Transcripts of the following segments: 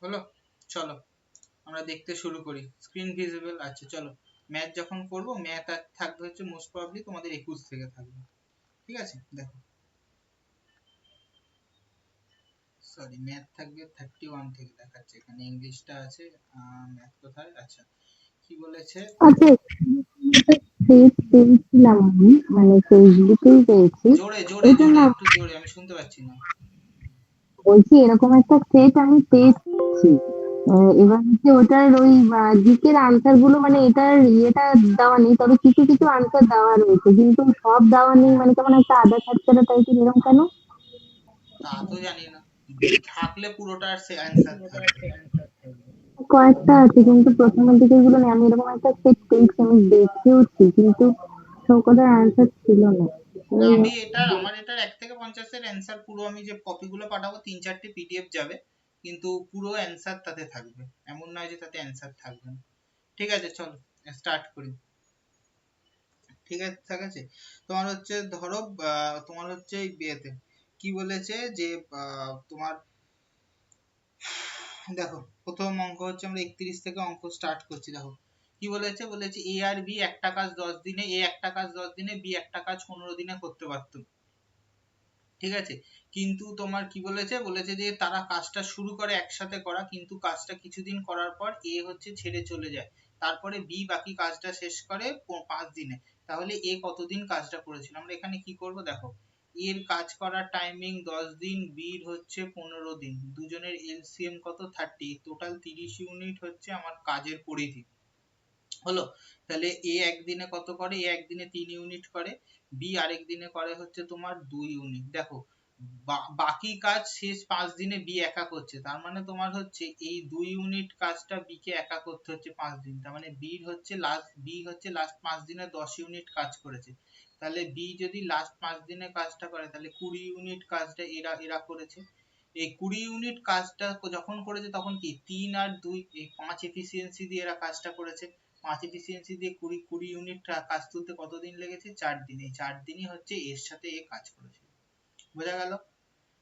হলো, চলো আমরা দেখতে শুরু করি। স্ক্রিন ভিজিবল, আচ্ছা চলো। ম্যাথ যখন করব, ম্যাথ আর থাকবে হচ্ছে মোস্ট প্রবাবলি তোমাদের 21 থেকে থাকবে, ঠিক আছে? দেখো, সরি, ম্যাথ থাকবে 31 থেকে দেখাচ্ছে এখানে, ইংলিশটা আছে। ম্যাথ কোথায়? আচ্ছা, কি বলেছে? আচ্ছা, সেট পেয়েছিলাম আমি, মানে ফেসবুকেই পেয়েছি। জোরে জোরে এটা জোরে, না, একটু জোরে, আমি শুনতে পাচ্ছি না। বলছি এরকম একটা সেট আমি পেয়েছি। এবার হচ্ছে ওটার ওই দিকের আনসার গুলো, মানে এটার ইয়েটা দেওয়া নেই, তবে কিছু কিছু আনসার দেওয়া রয়েছে, কিন্তু সব দেওয়া নেই, মানে কেমন একটা আধা ছাড়া টাইপের, এরকম কেন? তা তো জানি না, থাকলে পুরোটার সে অ্যান্সার থাকবে। কয়েকটা আছে, কিন্তু প্রথমের দিকের গুলো নেই। আমি এরকম একটা সেট পেয়েছি, আমি দেখেওছি, কিন্তু সবকটার আনসার ছিল না। না, ওই আমার এটার 1 থেকে 50 এর অ্যান্সার পুরো, আমি যে কপিগুলো পাঠাবো 3-4টে পিডিএফ যাবে, কিন্তু পুরো অ্যান্সার তাতে থাকবে, এমন নয় যে তাতে অ্যান্সার থাকবে না। ঠিক আছে, চলো স্টার্ট করি। ঠিক আছে, ঠিক আছে। তোমার হচ্ছে ধরো, তোমার হচ্ছে এই বিয়েতে কি বলেছে যে তোমার দেখো, প্রথম অঙ্ক হচ্ছে, আমরা 31 থেকে অঙ্ক স্টার্ট করছি। দেখো কি বলেছে, বলেছে এ আর বি একটা কাজ 10 দিনে, এ একটা কাজ 10 দিনে, বি একটা কাজ 15 দিনে করতে পারতো, ঠিক আছে? কিন্তু তোমার কি বলেছে, বলেছে যে তারা কাজটা শুরু করে একসাথে করা, কিন্তু কাজটা কিছুদিন করার পর এ হচ্ছে ছেড়ে চলে যায়, তারপরে বি বাকি কাজটা শেষ করে 5 দিনে। তাহলে এ কতদিন কাজটা করেছিল? আমরা এখানে কি করব, দেখো, এর কাজ করার টাইমিং 10 দিন, বির হচ্ছে 15 দিন, দুজনের এলসিএম কত? 30, টোটাল 30 ইউনিট হচ্ছে আমার কাজের পরিধি, হলো। তাহলে এ একদিনে কত করে? এ একদিনে 3 ইউনিট করে, বি আরেক দিনে করে হচ্ছে তোমার 2 ইউনিট। দেখো, বাকি কাজ শেষ 5 দিনে বি একা করছে, তার মানে তোমার হচ্ছে এই 2 ইউনিট কাজটা বি কে একা করতে হচ্ছে 5 দিন, তার মানে বি হচ্ছে লাস্ট 5 দিনে 10 ইউনিট কাজ করেছে। তাহলে বি যদি লাস্ট 5 দিনে কাজটা করে, তাহলে 20 ইউনিট কাজটা এরা এরা করেছে। এই 20 ইউনিট কাজটা যখন করেছে, তখন কি 3 আর 2, এই 5 এফিসিয়েন্সি দিয়ে এরা কাজটা করেছে। 5 এফিসিয়েন্সি দিয়ে 20 ইউনিট কাজ তুলতে কতদিন লেগেছে? 4 দিন। এই 4 দিনই হচ্ছে এর সাথে এ কাজ করেছে, বোঝা গেল?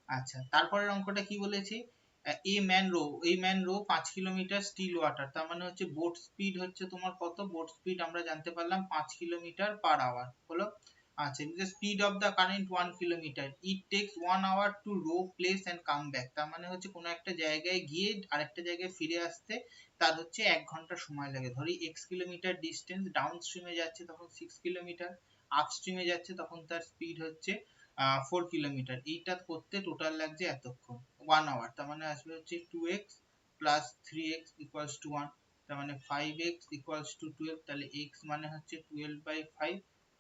আচ্ছা, তারপরের অঙ্কটা কি বলেছি, এই man row 5 kilometre still water, তার মানে হচ্ছে বোট স্পিড হচ্ছে তোমার কত? বোট স্পিড আমরা জানতে পারলাম 5 কিলোমিটার পার আওয়ার, হলো। আচ্ছা, the speed of the current 1 kilometer, it takes 1 hour to row, place and come back, তার মানে হচ্ছে কোনো একটা জায়গায় গিয়ে আরেকটা জায়গায় ফিরে আসতে তার হচ্ছে 1 ঘন্টা সময় লাগে। ধরি x কিলোমিটার ডিস্টেন্স ডাউন স্ট্রিমে যাচ্ছে, তখন 6 কিলোমিটার, আপ স্ট্রিমে যাচ্ছে, তখন তার স্পিড হচ্ছে 4 কিলোমিটার। এইটা করতে টোটাল লাগছে এতক্ষণ 1 আওয়ার, তার মানে আসবে হচ্ছে 2x plus 3x equals to 1, তার মানে 5x ইকুয়ালস টু 12, তাহলে x মানে হচ্ছে 12/5,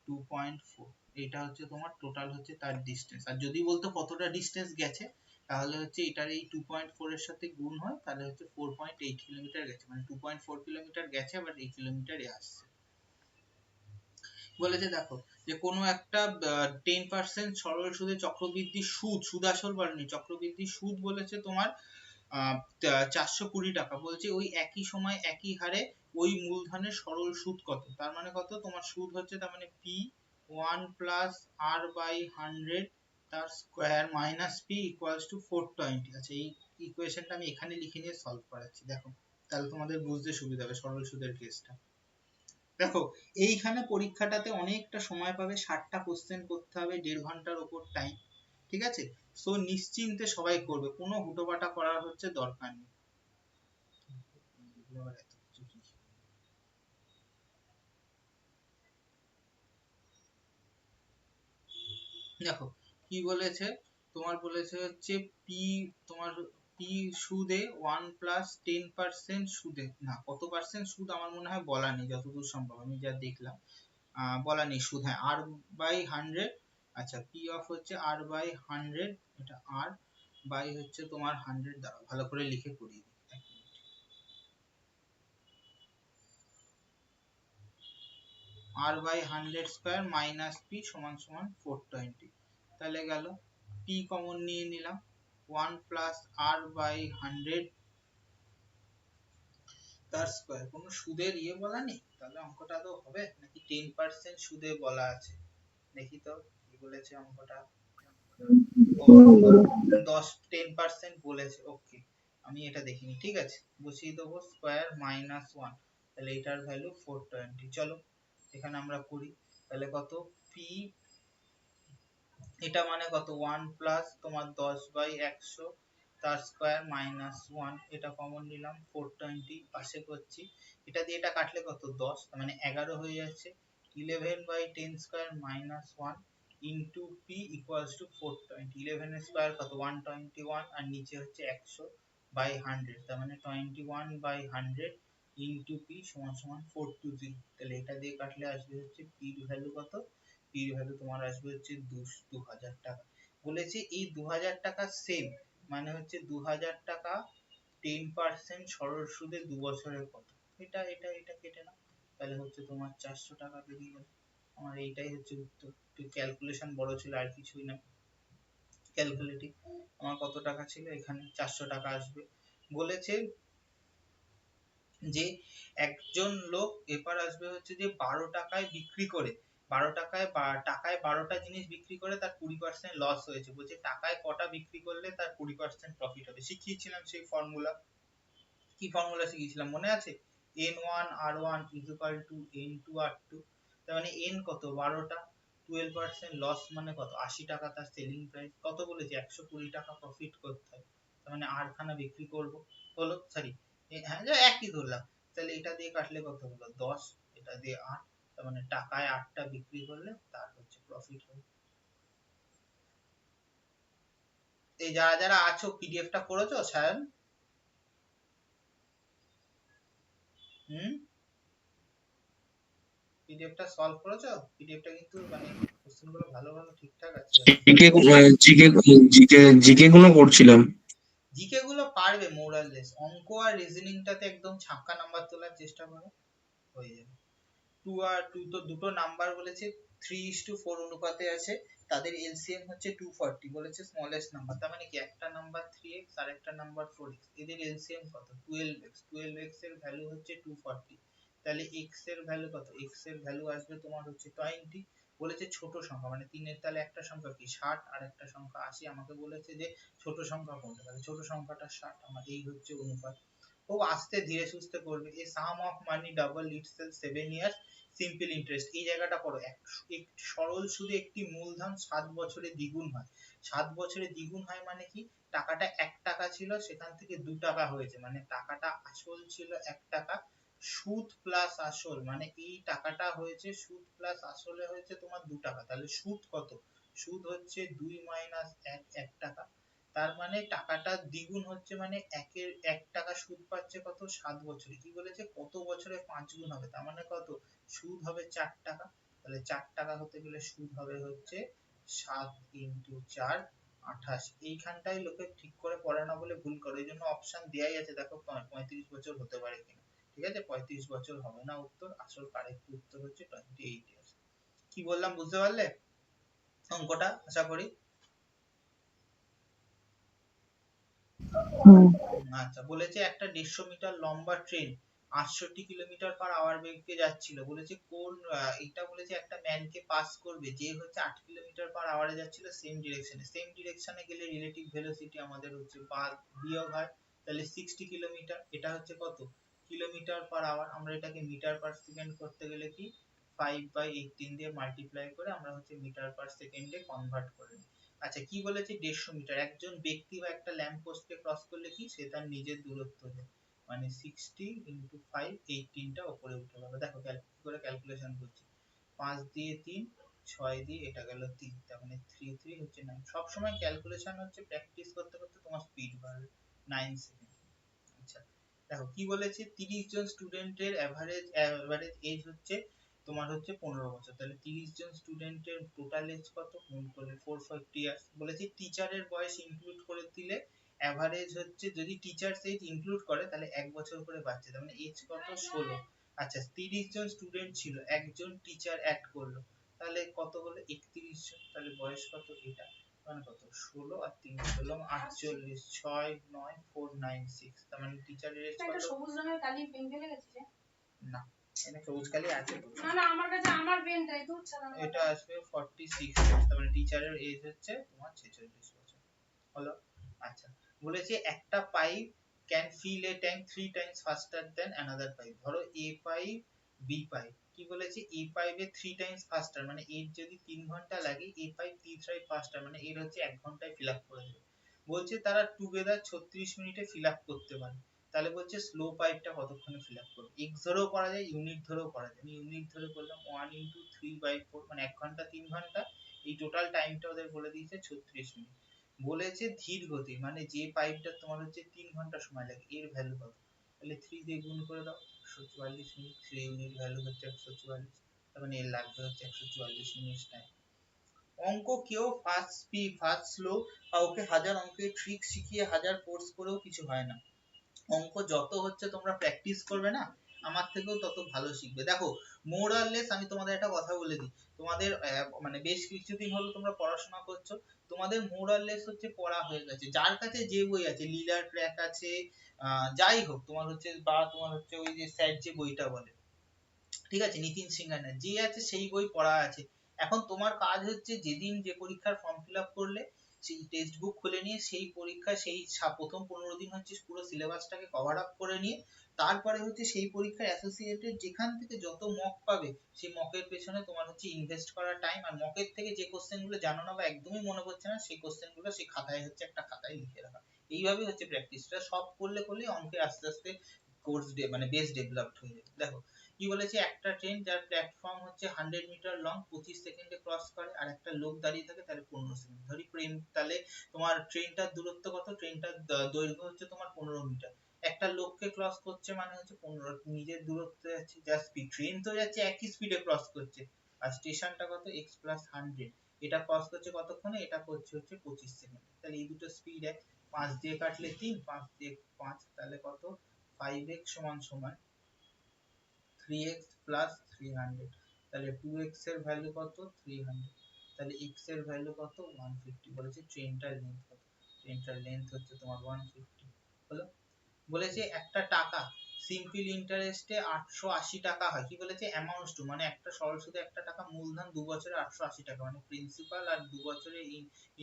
2.4। এইটা হচ্ছে তোমার টোটাল হচ্ছে তার ডিস্টেন্স। আর যদি বলতো কতটা ডিস্টেন্স গেছে, তাহলে হচ্ছে এটার এই 2.4 এর সাথে গুণ হয়, তাহলে হচ্ছে 4.8 কিলোমিটার গেছে, মানে 2.4 কিলোমিটার গেছে, আবার 8 কিলোমিটারে আসছে। বলেছে দেখো, যে কোনো একটা 10% সরল সুদে চক্রবৃদ্ধি সুদ, সুদ আসল বলেনি, চক্রবৃদ্ধি সুদ বলেছে তোমার 420 টাকা, বলছে ওই একই সময় একই হারে ওই মূলধনের সরল সুদ কত? তার মানে কত? তোমার সুদ হচ্ছে, তার মানে পি 1 প্লাস আর বাই 100 তার square minus P equals to 420। আচ্ছা, এই ইকুয়েশনটা আমি এখানে লিখে নিয়ে সলভ করাচ্ছি, দেখো তাহলে তোমাদের বুঝতে সুবিধা হবে সরল সুদের কেসটা। দেখো, এইখানে পরীক্ষাটাতে অনেকটা সময় পাবে, 60টা কোশ্চেন করতে হবে, 1.5 ঘন্টার ওপর টাইম, ঠিক আছে? সো নিশ্চিন্তে সবাই করবে, কোনো হুটোপাটা করার হচ্ছে দরকার নেই। দেখো কি বলেছে, তোমার বলেছে হচ্ছে পি, তোমার পি সুদে 1 প্লাস 10% সুদে, না কত পার্সেন্ট সুদ আমার মনে হয় বলা নেই, যতদূর সম্ভব আমি যা দেখলাম বলা নেই সুদ, হ্যাঁ আর বাই 100। আচ্ছা, পি অফ হচ্ছে আর বাই 100, এটা আর বাই হচ্ছে তোমার 100, দ্বারা ভালো করে লিখে করিয়ে দিই, আর বাই 100 স্কোয়ার মাইনাস পি সমান সমান 420। তাহলে গেল, পি কমন নিয়ে নিলাম, 1 প্লাস আর বাই 100 তার স্কোয়ার। কোনো সুদের বলা নেই, তাহলে অঙ্কটা তো হবে নাকি 10% সুদে বলা আছে? দেখি তো কি বলেছে অঙ্কটা। ও, 10% বলেছে, ওকে। আমি এটা দেখিনি, ঠিক আছে, বসিয়ে দেবো স্কোয়ার মাইনাস 1, তাহলে এটার ভ্যালু 420। চলো এখানে আমরা করি, তাহলে কত পি, এটা মানে কত 1 প্লাস তোমার 10/100 তার স্কোয়ার মাইনাস 1, এটা কমন নিলাম 420 পাশে করছি, এটা দিয়ে এটা কাটলে কত 10, তার মানে 11 হয়ে যাচ্ছে, 11/10 square minus 1 into P equals to 420, 11 এর স্কোয়ার কত 121 আর নিচে হচ্ছে 100/100, তার মানে 21/100 ইন্টু পি সমান সমান 420, তাহলে এটা দিয়ে কাটলে আসবে হচ্ছে পির ভ্যালু কত, পির ভ্যালু তোমার আসবে হচ্ছে 2000 টাকা। বলেছে এই 2000 টাকা সেম, মানে হচ্ছে 2000 টাকা 10% সরল সুদে 2 বছরের কত, এটা এটা এটা কেটে নাও, তাহলে হচ্ছে তোমার 400 টাকা বেরিয়ে গেল। আমার এইটাই হচ্ছে উত্তর। ক্যালকুলেশন বড় ছিল আর কিছুই না, ক্যালকুলেটিভ আমার কত টাকা ছিল এখানে 400 টাকা আসবে। বলেছে যে একজন লোক এবার আসবে হচ্ছে যে 12 টাকায় বিক্রি করে, 12 টাকায় টাকায় 12টা জিনিস বিক্রি করে তার 20% লস হয়েছে, বলছে টাকায় কটা বিক্রি করলে তার 20% প্রফিট হবে। শিখিয়েছিলাম সেই ফর্মুলা, কি ফর্মুলা শিখিয়েছিলাম মনে আছে, n1 r1 n2 r2, তার মানে n কত 12টা, 12% লস মানে কত 80 টাকা তার সেলিং প্রাইস, কত বলেছে 120 টাকা প্রফিট করতে হবে, তার মানে 8 খানা বিক্রি করব, হলো সরি হ্যাঁ একই ধরলাম, তাহলে এটা দিয়ে কাটলে কত হলো 10, এটা দিয়ে 8, তার মানে টাকায় 8টা বিক্রি করলে তার হচ্ছে প্রফিট হবে। এই যারা যারা আছো পিডিএফটা করেছো সায়ন? পিডিএফটা সলভ করেছো? পিডিএফটা কিন্তু মানে কোশ্চেনগুলো ভালো ভালো ঠিকঠাক আছে। জিকে জিকে জিকে জিকে গুলো করছিলাম। জিকে গুলো পারবে মোরাললেস, অঙ্ক আর রিজনিংটাতে একদম ছাক্কা নাম্বার তোলার চেষ্টা করো, হয়ে যাবে। 2 আর 2 তো দুটো নাম্বার বলেছে 3:4 অনুপাতে আছে, তাদের এলসিএম হচ্ছে 240 বলেছে স্মলেস্ট নাম্বার, তার মানে কি একটা নাম্বার 3x আর একটা নাম্বার 4x, এদের এলসিএম কত 12x, 12x এর ভ্যালু হচ্ছে 240, তাহলে x এর ভ্যালু কত, x এর ভ্যালু আসবে তোমার হচ্ছে 20, বলেছে ছোট সংখ্যা মানে 3 এর তাহলে একটা সংখ্যা কি 60 আর একটা সংখ্যা 80, আমাকে বলেছে যে ছোট সংখ্যা কোনটা, তাহলে ছোট সংখ্যাটা 60, আমার এই হচ্ছে অনুপাত। খুব আস্তে ধীরে সুস্থে করবে। A sum of money double itself 7 years simple interest, এই জায়গাটা পড়ো, সরল সুদে একটি মূলধন 7 বছরে দ্বিগুণ হয়, 7 বছরে দ্বিগুণ হয় মানে কি, টাকাটা 1 টাকা ছিল সেখান থেকে 2 টাকা হয়েছে, মানে টাকাটা আসল ছিল 1 টাকা, সুদ প্লাস আসল মানে এই টাকাটা হয়েছে সুদ প্লাস আসলে হয়েছে তোমার 2 টাকা, তাহলে সুদ কত, সুদ হচ্ছে 2 মাইনাস 1 1 টাকা, তার মানে টাকাটা দ্বিগুণ হচ্ছে মানে 1 টাকা সুদ পাচ্ছে কত 7 বছরে, কি বলেছে কত বছরে 5 গুণ হবে, তার মানে কত সুদ হবে 4 টাকা, তাহলে 4 টাকা হতে গেলে সুদ হবে হচ্ছে 7 ইনটু 4 28, এইখানটাই লোকে ঠিক করে পড়ে না বলে ভুল করে, এই জন্য অপশন দেয়াই আছে দেখো 35 বছর হতে পারে কিনা, ঠিক আছে 35 বছর হবে না উত্তর, আসল কারেক্ট উত্তর হচ্ছে 28 ইয়ার্স। কি বললাম বুঝতে পারলে অঙ্কটা, আশা করি। আচ্ছা বলেছে একটা 150 মিটার লম্বা ট্রেন 68 কিলোমিটার পার আওয়ার বেগে যাচ্ছিল, বলেছে কোন এটা বলেছে একটা ম্যানকে পাস করবে যে হচ্ছে 8 কিলোমিটার পার আওয়ারে যাচ্ছিল সেম ডিরেকশনে, সেম ডিরেকশনে গেলে রিলেটিভ ভেলোসিটি আমাদের হচ্ছে বিয়োগ হয়, তাহলে 60 কিলোমিটার, এটা হচ্ছে কত কিলোমিটার পার আওয়ার, আমরা এটাকে মিটার পার সেকেন্ড করতে গেলে কি 5/18 দিয়ে মাল্টিপ্লাই করে আমরা হচ্ছে মিটার পার সেকেন্ডে কনভার্ট করে নিই। আচ্ছা কি বলেছে 150 মিটার, একজন ব্যক্তি বা একটা ল্যাম্প পোস্টকে ক্রস করলে কি সে তার নিজের দূরত্ব যায়, মানে 60 ইনটু 5 18টা উপরে উঠে গেল, দেখো কি করে ক্যালকুলেশন করছি, 5 দিয়ে 3 6 দিয়ে এটা গেল 3, তার মানে 3 3 হচ্ছে 9, সব সময় ক্যালকুলেশন হচ্ছে প্র্যাকটিস করতে করতে তোমার স্পিড বাড়বে 9 সেকেন্ড। আচ্ছা দেখো কি বলেছে 30 জন স্টুডেন্টের এভারেজ এজ হচ্ছে তোমার হচ্ছে 15 বছর, তাহলে 30 জন স্টুডেন্টের টোটাল এজ কত গুণ করলে 440 ইয়ার্স, বলেছে টিচারের বয়স ইনক্লুড করে দিলে এভারেজ হচ্ছে, যদি টিচার এজ ইনক্লুড করে তাহলে 1 বছর করে বাড়ছে, তার মানে এজ কত 16, আচ্ছা 30 জন স্টুডেন্ট ছিল একজন টিচার অ্যাড করলো, তাহলে কত হলো 31 জন, তাহলে বয়স কত এটা মানে কত 16 আর 3 হলো 48, 6 9 4 9 6, তার মানে টিচারের এজ কত, সবুজ রঙের কালি পেন ফেলে গেছে না এখানে সবুজ কালি আছে তো, না না আমার কাছে আমার পেনটাই দূর ছাড়া, এটা আসবে 46, তার মানে টিচারের এজ হচ্ছে তোমার 46 বছর হলো। আচ্ছা বলেছে একটা pipe can fill a tank 3 times faster than another pipe। ধরো a pipe b pipe, কি বলেছে a pipe A 3 times faster, মানে এর যদি 3 ঘন্টা লাগে a pipe 3 times faster মানে এর হচ্ছে 1 ঘন্টায় fill up করে দেবে। বলছে তারা টুগেদার 36 মিনিটে fill up করতে পারে। তাহলে বলছে স্লো পাইপটা কতক্ষণে fill up করবে। x ধরেও করা যায়, ইউনিট ধরেও করা যায়। আমি ইউনিট ধরে করলাম 1 into 3/4 মানে 1 ঘন্টা 3 ঘন্টা। এই টোটাল টাইমটা ওদের বলে দিয়েছে 36 মিনিট। বলেছে ধীর গতি মানে যে পাইপটা তোমার হচ্ছে 3 ঘন্টা সময় লাগে এর ভ্যালু কত। তাহলে 3 দিয়ে গুণ করে দাও 144 মিনিট, 3 ইউনিট ভ্যালু হচ্ছে 144, তার মানে এর লাগবে হচ্ছে 144 মিনিট টাইম। অঙ্ক কেউ ফাস্ট স্পিড ফাস্ট স্লো কাউকে হাজার অঙ্কের ট্রিক শিখিয়ে হাজার কোর্স করেও কিছু হয় না। অঙ্ক যত হচ্ছে তোমরা প্র্যাকটিস করবে না আমার থেকেও তত ভালো শিখবে। দেখো মোর অর লেস আমি তোমাদের একটা কথা বলে দিই, তোমাদের মানে বেশ কিছুদিন হলো তোমরা পড়াশোনা করছো, তোমাদের মোর অর লেস হচ্ছে পড়া হয়ে গেছে। যার কাছে যে বই আছে, লিডার ট্র্যাক আছে, যাই হোক তোমার হচ্ছে, বা তোমার হচ্ছে ওই যে স্যার যে বইটা বলে, ঠিক আছে, নিতিন সিংহানিয়া যে আছে সেই বই পড়া আছে। এখন তোমার কাজ হচ্ছে যেদিন যে পরীক্ষার ফর্ম ফিল আপ করলে সেই টেক্সট বুক খুলে নিয়ে সেই পরীক্ষা সেই প্রথম 15 দিন হচ্ছে পুরো সিলেবাসটাকে কভার আপ করে নিয়ে তারপরে হচ্ছে সেই পরীক্ষার অ্যাসোসিয়েটেড যেখান থেকে যত মক পাবে সেই মকের পেছনে তোমার হচ্ছে ইনভেস্ট করার টাইম। আর মকের থেকে যে কোশ্চেন গুলো জানো না বা একদমই মনে পড়ছে না সেই কোশ্চেন গুলো সেই খাতায় হচ্ছে একটা খাতায় লিখে রাখা। এইভাবে হচ্ছে প্র্যাকটিসটা সব করলে অঙ্কে আস্তে আস্তে কোর্স মানে বেস ডেভেলপড হয়ে যাবে। দেখো কি বলেছে, একটা ট্রেন যার প্ল্যাটফর্ম হচ্ছে 100 মিটার লং 25 সেকেন্ডে ক্রস করে আর একটা লোক দাঁড়িয়ে থাকে তাহলে 15 সেকেন্ড ধরি প্রেম, তাহলে তোমার ট্রেনটার দূরত্ব কত, ট্রেনটার দৈর্ঘ্য হচ্ছে তোমার 15 মিটার, একটা লোককে ক্রস করছে মানে হচ্ছে 15, নিজের দূরত্ব যাচ্ছে যা স্পিড, ট্রেন তো যাচ্ছে একই স্পিডে ক্রস করছে, আর স্টেশনটা কত x + 100, এটা ক্রস করছে কতক্ষণে, এটা করছে হচ্ছে 25 সেকেন্ড। তাহলে এই দুটো স্পিড এক, 5 দিয়ে কাটলে 3, 5 দিয়ে 5 তাহলে কত, 5x সমান সমান 3x plus 300, তাহলে 2x এর ভ্যালু কত 300, তাহলে x এর ভ্যালু কত 150। বলেছে ট্রেনটার লেন্থ কত, ট্রেনটার লেন্থ হচ্ছে তোমার 150 হলো। বলেছে একটা টাকা সিম্পল ইন্টারেস্টে 880 টাকা হয়, কি বলেছে অ্যামাউন্টস টু, মানে একটা সরল সুদে একটা টাকা মূলধন 2 বছরে 880 টাকা, মানে প্রিন্সিপাল আর 2 বছরের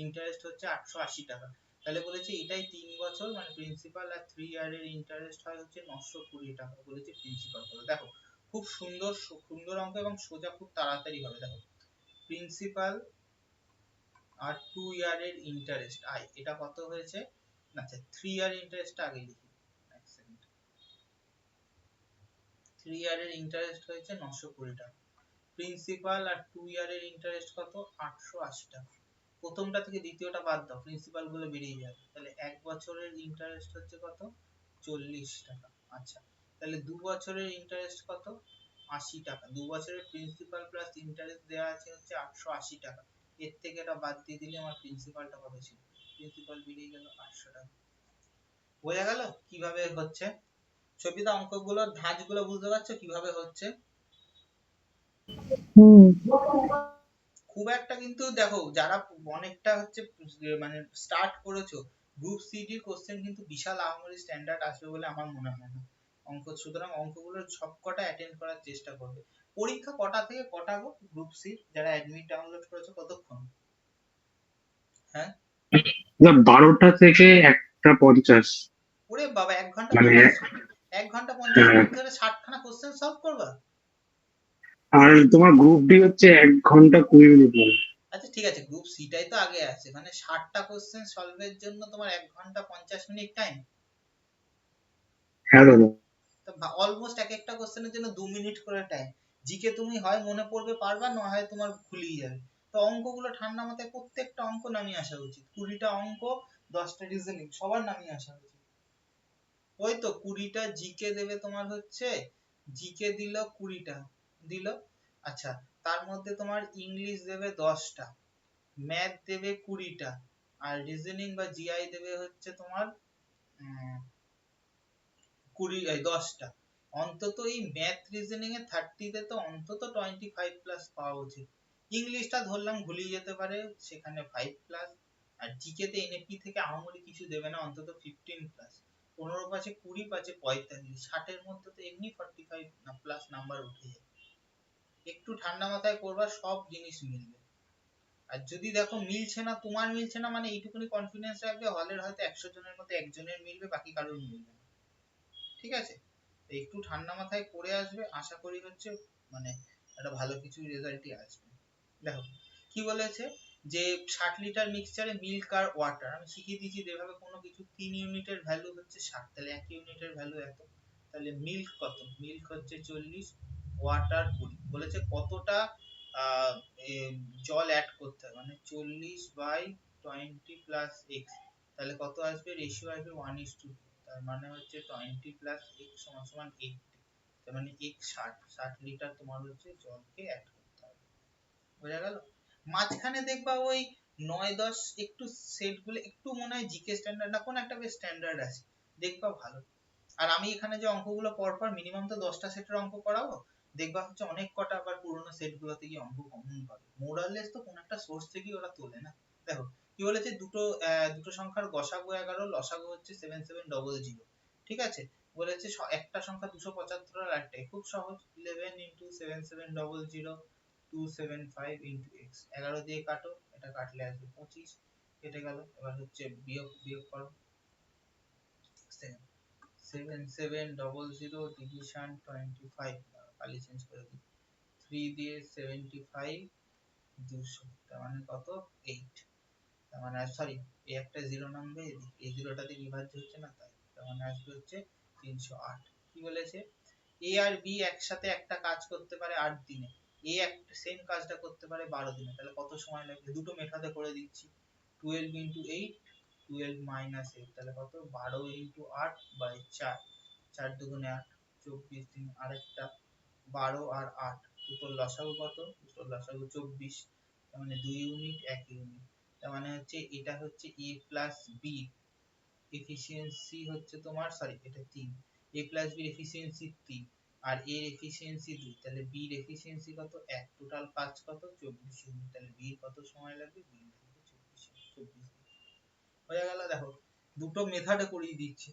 ইন্টারেস্ট হচ্ছে 880 টাকা। তাহলে বলেছে এটাই 3 বছর মানে প্রিন্সিপাল আর 3 ইয়ারের ইন্টারেস্ট হয় হচ্ছে 920 টাকা। বলেছে প্রিন্সিপাল কত। দেখো খুব সুন্দর সুন্দর অঙ্ক এবং সোজা, খুব তাড়াতাড়ি হবে। দেখো প্রিন্সিপাল আর 2 ইয়ারের ইন্টারেস্ট আই, এটা কত হয়েছে, আচ্ছা 3 ইয়ার ইন্টারেস্টটা আগে লিখি, 3 ইয়ারের ইন্টারেস্ট হয়েছে 920 টাকা, প্রিন্সিপাল আর 2 ইয়ারের ইন্টারেস্ট কত 880 টাকা। প্রথমটা থেকে দ্বিতীয়টা বাদ দাও, প্রিন্সিপাল গুলো বেরিয়ে যাবে, তাহলে এক বছরের ইন্টারেস্ট হচ্ছে কত 40 টাকা। আচ্ছা তাহলে 2 বছরের ইন্টারেস্ট কত 80 টাকা, 2 বছরের প্রিন্সিপাল প্লাস ইন্টারেস্ট দেওয়া আছে হচ্ছে 880 টাকা, এর থেকে এটা বাদ দিয়ে দিলে আমার প্রিন্সিপালটা কত ছিল, প্রিন্সিপাল বেরিয়ে গেল 800 টাকা। বোঝা গেল কিভাবে হচ্ছে সবিতা, অঙ্কগুলোর ধাঁচগুলো বুঝতে পারছো কিভাবে হচ্ছে। হুম। খুব একটা কিন্তু দেখো যারা অনেকটা হচ্ছে মানে স্টার্ট করেছো, গ্রুপ সি ডির কোশ্চেন কিন্তু বিশাল আহামরি স্ট্যান্ডার্ড আসবে বলে আমার মনে হয় না অঙ্ক, সুতরাং অঙ্কগুলোর সবকটা অ্যাটেন্ড করার চেষ্টা করবে। পরীক্ষা কটা থেকে কটা গো গ্রুপ সি, যারা অ্যাডমিট ডাউনলোড করেছো কতক্ষণ, হ্যাঁ না 12টা থেকে 1টা 50। ওরে বাবা 1 ঘন্টা মানে 50 মিনিট, 1 ঘন্টা 50 হ্যাঁ, মিনিট ধরে 60 খানা কোশ্চেন সলভ করবা। আর তোমার গ্রুপ ডি হচ্ছে 1 ঘন্টা 20 মিনিট লাগে। আচ্ছা ঠিক আছে গ্রুপ সিটাই তো আগে আছে, মানে 60টা কোশ্চেন সলভের জন্য তোমার 1 ঘন্টা 50 মিনিট টাইম, হ্যাঁ দাদা। তো অলমোস্ট এক একটা কোশ্চেনের জন্য 2 মিনিট করে টাইম। জিকে তুমি হয় মনে পড়বে পারবা, না হয় তোমার ভুলিয়ে যাবে। তো অঙ্কগুলো ঠান্ডা মাথায় প্রত্যেকটা অঙ্ক নামিয়ে আসা উচিত, 20টা অঙ্ক 10টা রিজনিং সবার নামিয়ে আসা উচিত। ওই তো 20টা জিকে দেবে তোমার হচ্ছে, জিকে দিল 20টা দিল, আচ্ছা তার মধ্যে তোমার ইংলিশ দেবে 10টা, ম্যাথ দেবে 20টা, আর রিজনিং বা জিআই দেবে হচ্ছে তোমার 10টা। অন্তত এই ম্যাথ রিজনিং এ 30 তে তো অন্তত 25 প্লাস পাওয়া উচিত। ইংলিশটা ধরলাম ভুলিয়ে যেতে পারে, সেখানে 5 প্লাস, আর জিকে তে এনএপি থেকে আহামরি কিছু দেবে না, অন্তত 15 প্লাস, 15 পাঁচে 20 পাঁচে 45, 60 এর মধ্যে তো এমনি 45 প্লাস নাম্বার উঠে যায়। একটু ঠান্ডা মাথায় করবা সব জিনিস মিলবে। আর যদি দেখো মিলছে না, তোমার মিলছে না, মানে এইটুকুনি কনফিডেন্স রাখবে হলের হয়তো 100 জনের মধ্যে একজনের মিলবে, বাকি কারোর মিলবে না। ঠিক আছে, একটু ঠান্ডা মাথায় করে আসবে, আশা করি হচ্ছে মানে একটা ভালো কিছু রেজাল্টই আসবে। দেখো কি বলেছে যে 60 লিটার মিক্সচারে মিল্ক আর ওয়াটার, আমি শিখিয়ে দিয়েছি যেভাবে কোনো কিছু 3 ইউনিটের ভ্যালু হচ্ছে 60, তাহলে 1 ইউনিটের ভ্যালু এত, তাহলে মিল্ক কত, মিল্ক হচ্ছে 40, ওয়াটার 20, বলেছে কতটা আহ, জল অ্যাড করতে হবে, মানে 40/20 প্লাস এক্স, তাহলে কত আসবে, রেশিও আসবে 1:2, তার মানে হচ্ছে 20 প্লাস এক্স সমান সমান 80, তার মানে এক্স 60 লিটার তোমার হচ্ছে জলকে অ্যাড করতে হবে। বোঝা গেল? মাঝখানে দেখবা ওই 9-10 একটু সেট গুলো একটু মনে হয় জিকে স্ট্যান্ডার্ড না কোন একটা বেশ স্ট্যান্ডার্ড আছে, দেখবা ভালো। আর আমি এখানে যে অঙ্কগুলো পরপর মিনিমাম তো 10টা সেটের অঙ্ক করাবো, দেখবা হচ্ছে অনেক কটা আবার পুরোনো সেট গুলোতে গিয়ে অঙ্ক কমন পাবে, মোরাললেস তো কোন একটা সোর্স থেকেই ওরা তোলে না। দেখো কি বলেছে, দুটো সংখ্যার গসাগু 11, লসাগু হচ্ছে 7700, ঠিক আছে, বলেছে একটা সংখ্যা 275 আর আরেকটাই খুব সহজ, 11 into 7700 275 into x, 11 দিয়ে কাটো, এটা কাটলে আসবে 25, কেটে গেল। এবার হচ্ছে বিয়োগ বিয়োগ করো, 7700 ডিভিশন 25, খালি চেঞ্জ করে দিই, 3 দিয়ে 75 200, তার মানে কত 8, তার মানে সরি এই একটা জিরো নামবে, এই জিরোটা দিয়ে বিভাজ্য হচ্ছে না তাই, তার মানে আসবে হচ্ছে 308। কি বলেছে, এ আর বি একসাথে একটা কাজ করতে পারে 8 দিনে, এ একটা সেম কাজটা করতে পারে 12 দিনে, তাহলে কত সময় লাগবে, দুটো মেথডে করে দিচ্ছি, 12 into 8, 12 minus 8, তাহলে কত 12 into 8 by 4, 4 দুগুণে 8, 24 দিন, আরেকটা 12 আর 8, দুটোর লসাগু কত, দুটোর লসাগু 24, তার মানে 2 ইউনিট 1 ইউনিট, তার মানে হচ্ছে এটা হচ্ছে a প্লাস বি এফিসিয়েন্সি হচ্ছে তোমার, সরি এটা 3, a প্লাস বি এফিসিয়েন্সি 3 আর a এর এফিসিয়েন্সি 2, তাহলে b এর এফিসিয়েন্সি কত 1, টোটাল কাজ কত 24 ইউনিট, তাহলে b এর কত সময় লাগবে, b এর লাগবে 24 হয়ে গেল। দেখো দুটো মেথডে করিয়ে দিচ্ছি।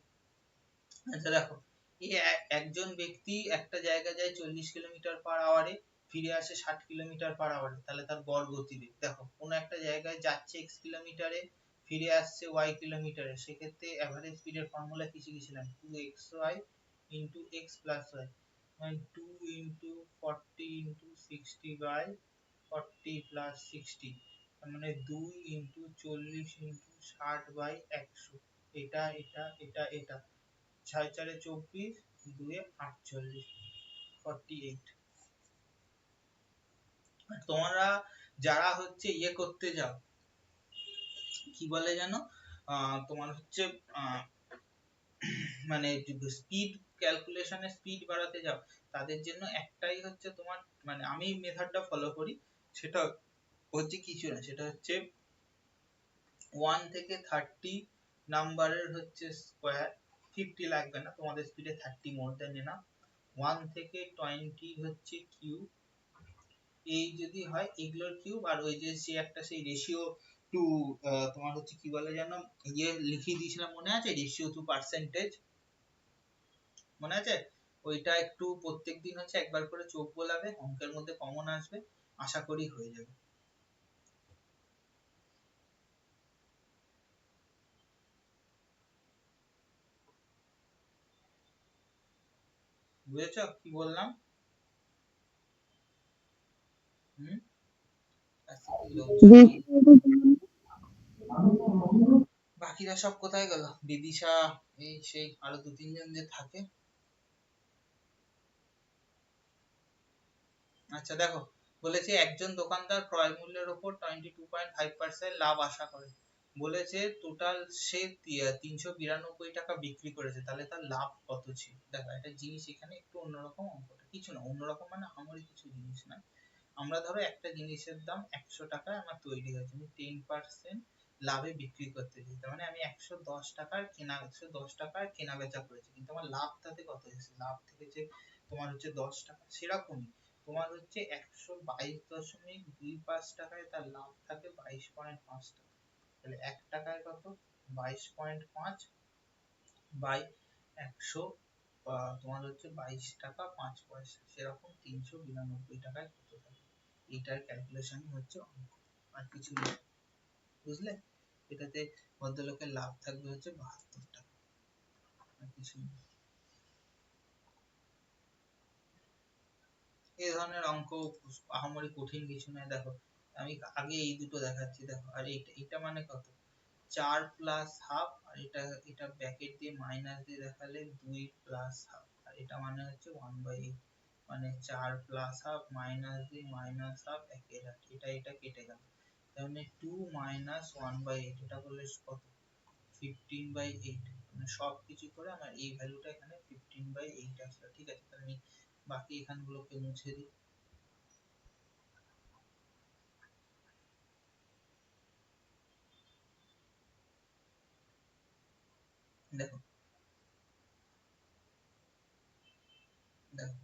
আচ্ছা দেখো, এই একজন ব্যক্তি একটা জায়গা যায় 40 কিলোমিটার পার আওয়ারে, ফিরে আসে 60 কিলোমিটার পার আওয়ারে, তাহলে তার গড় গতিবেগ, দেখো কোন একটা জায়গায় যাচ্ছে x কিলোমিটারে, ফিরে আসছে y কিলোমিটারে, সেক্ষেত্রে এভারেজ স্পিডের ফর্মুলা কি শিখেছিলাম, 2xy into x plus y, মানে 2 into 40 into 60 by 40 plus 60, তার মানে 2 into 40 into 60 by 100, এটা এটা এটা এটা 6 4 24, 2 48, 48। তোমরা যারা হচ্ছে ইয়ে করতে যাও, কি বলে জানো, তোমার হচ্ছে মানে স্পিড ক্যালকুলেশনে স্পিড বাড়াতে যাও, তাদের জন্য একটাই হচ্ছে তোমার, মানে আমি মেথডটা ফলো করি, সেটা হচ্ছে কিছু না, সেটা হচ্ছে 1 থেকে 30 নাম্বারের হচ্ছে স্কয়ার, 50 লাগবে না, তোমাদের স্পিডে 30 মোর দেন এনাফ, 1 থেকে 20 হচ্ছে কিউব, এই যদি হয় এগুলোর কিউব, আর ওই যে সে একটা সেই রেশিও টু, তোমার হচ্ছে কি বলে জানো, ইয়ে লিখিয়ে দিয়েছিলাম মনে আছে, রেশিও টু পার্সেন্টেজ, মনে আছে, ওইটা একটু প্রত্যেকদিন হচ্ছে একবার করে চোখ বোলাবে, অঙ্কের মধ্যে কমন আসবে, আশা করি হয়ে যাবে। বুঝেছো কি বললাম? হুম, আচ্ছা, এই লোকজন নেই, বাকিরা সব কোথায় গেল, বিদিশা, এই সেই আরো 2-3 জন যে থাকে। আচ্ছা দেখো, বলেছে একজন দোকানদার ক্রয় মূল্যের উপর 22.5% লাভ আশা করে, বলেছে টোটাল সে 392 টাকা বিক্রি করেছে, তাহলে তার লাভ কত ছিল, দেখো একটা জিনিস এখানে একটু অন্যরকম, অঙ্কটা কিছু না অন্যরকম মানে আমারই কিছু জিনিস না, আমরা ধরো একটা জিনিসের দাম 100 টাকায় আমার তৈরি হয়েছে, আমি 10% লাভে বিক্রি করতে চাই, তার মানে আমি 110 টাকার কেনা বেচা করেছি, কিন্তু আমার লাভ তাতে কত হয়েছে, লাভ থেকে যে তোমার হচ্ছে 10 টাকা, সেরকমই তোমার হচ্ছে 122.25 টাকায় তার লাভ থাকে 22.5 টাকা, তাহলে 1 টাকায় কত, 22.5 বাই 100, তোমার হচ্ছে 22 টাকা 5 পয়সা, সেরকম 392 টাকায় কত থাকে, এটার ক্যালকুলেশনই হচ্ছে অঙ্ক। আর কিছু নেই, বুঝলে? এটাতে ভদ্রলোকের লাভ থাকবে হচ্ছে 72 টাকা, আর কিছু নেই। এই ধরনের অঙ্ক আহামরি কঠিন কিছু নয়। দেখো আমি আগে এই দুটো দেখাচ্ছি, দেখো আর এটা মানে কত, 4 প্লাস হাফ, আর এটা এটা ব্র্যাকেট দিয়ে মাইনাস দিয়ে দেখালে 2 প্লাস হাফ, আর এটা মানে হচ্ছে 1/8, মানে 4 প্লাস হাফ মাইনাস দিয়ে মাইনাস হাফ একের হাফ, এটা কেটে গেল, তাহলে 2 মাইনাস 1/8, এটা করলে কত, 15/8, মানে সব কিছু করে আমার এই ভ্যালুটা এখানে 15/8 আসলো। ঠিক আছে, তাহলে আমি বাকি এখানগুলোকে মুছে দিই। দেখো দেখো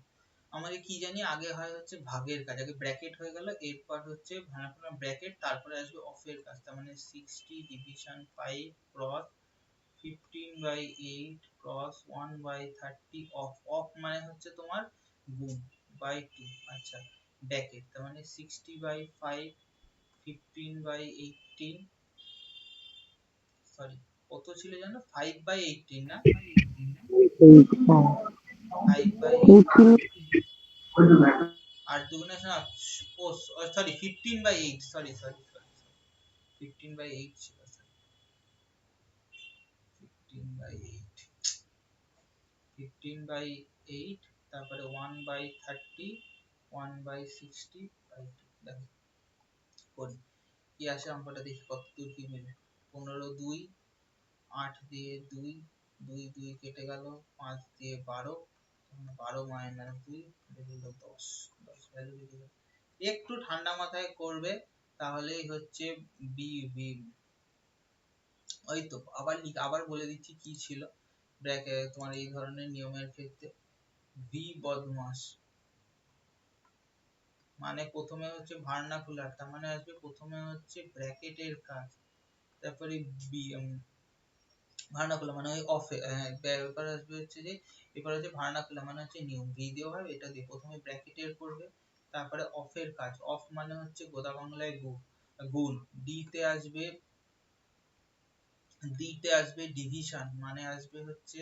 আমাদের কি জানি আগে হয় হচ্ছে ভাগের কাজ, আগে ব্র্যাকেট হয়ে গেল, এরপর হচ্ছে ভাঙানো ব্র্যাকেট, তারপরে আসবে অফের কাজ, তার মানে 60 division 5 cross 15/8 cross 1/30 of, of মানে হচ্ছে তোমার গুণ বাই 2, আচ্ছা ব্র্যাকেট, তার মানে 60/5 15/18, সরি কত ছিল জানো, 5/18 না, 5/18, আর দুগুণে ও সরি 15/8, সরি সরি সরি 15/8 ছিল, 15/8, 15/8, তারপরে 1/30, 1/60/2, দেখো করি কি আসে অঙ্কটা, দেখি কত দূর কি মিলে। 15 2, 8 দিয়ে 2, 2 2 কেটে গেল, 5 দিয়ে 12, 12 মাইনাস 2 বেরিয়ে 10, 10 ভ্যালু বেরিয়ে গেল। একটু ঠান্ডা মাথায় করবে, তাহলেই হচ্ছে বি বি ওই তো আবার বলে দিচ্ছি কি ছিল ব্র্যাকেট তোমার এই ধরনের নিয়মের ক্ষেত্রে। বি বদমাস মানে প্রথমে হচ্ছে ভার্নাকুলার, তার মানে আসবে প্রথমে হচ্ছে ব্র্যাকেটের কাজ, তারপরে বি ভার্নাকুলার মানে ওই অফে, এবার আসবে হচ্ছে যে এবার হচ্ছে ভার্নাকুলার মানে হচ্ছে নিয়ম, বি দিয়েও হয়, এটা দিয়ে প্রথমে ব্র্যাকেটের করবে, তারপরে অফের কাজ, অফ মানে হচ্ছে গোদা বাংলায় গুণ, ডি তে আসবে, দিতে আসবে ডিভিশন মানে আসবে হচ্ছে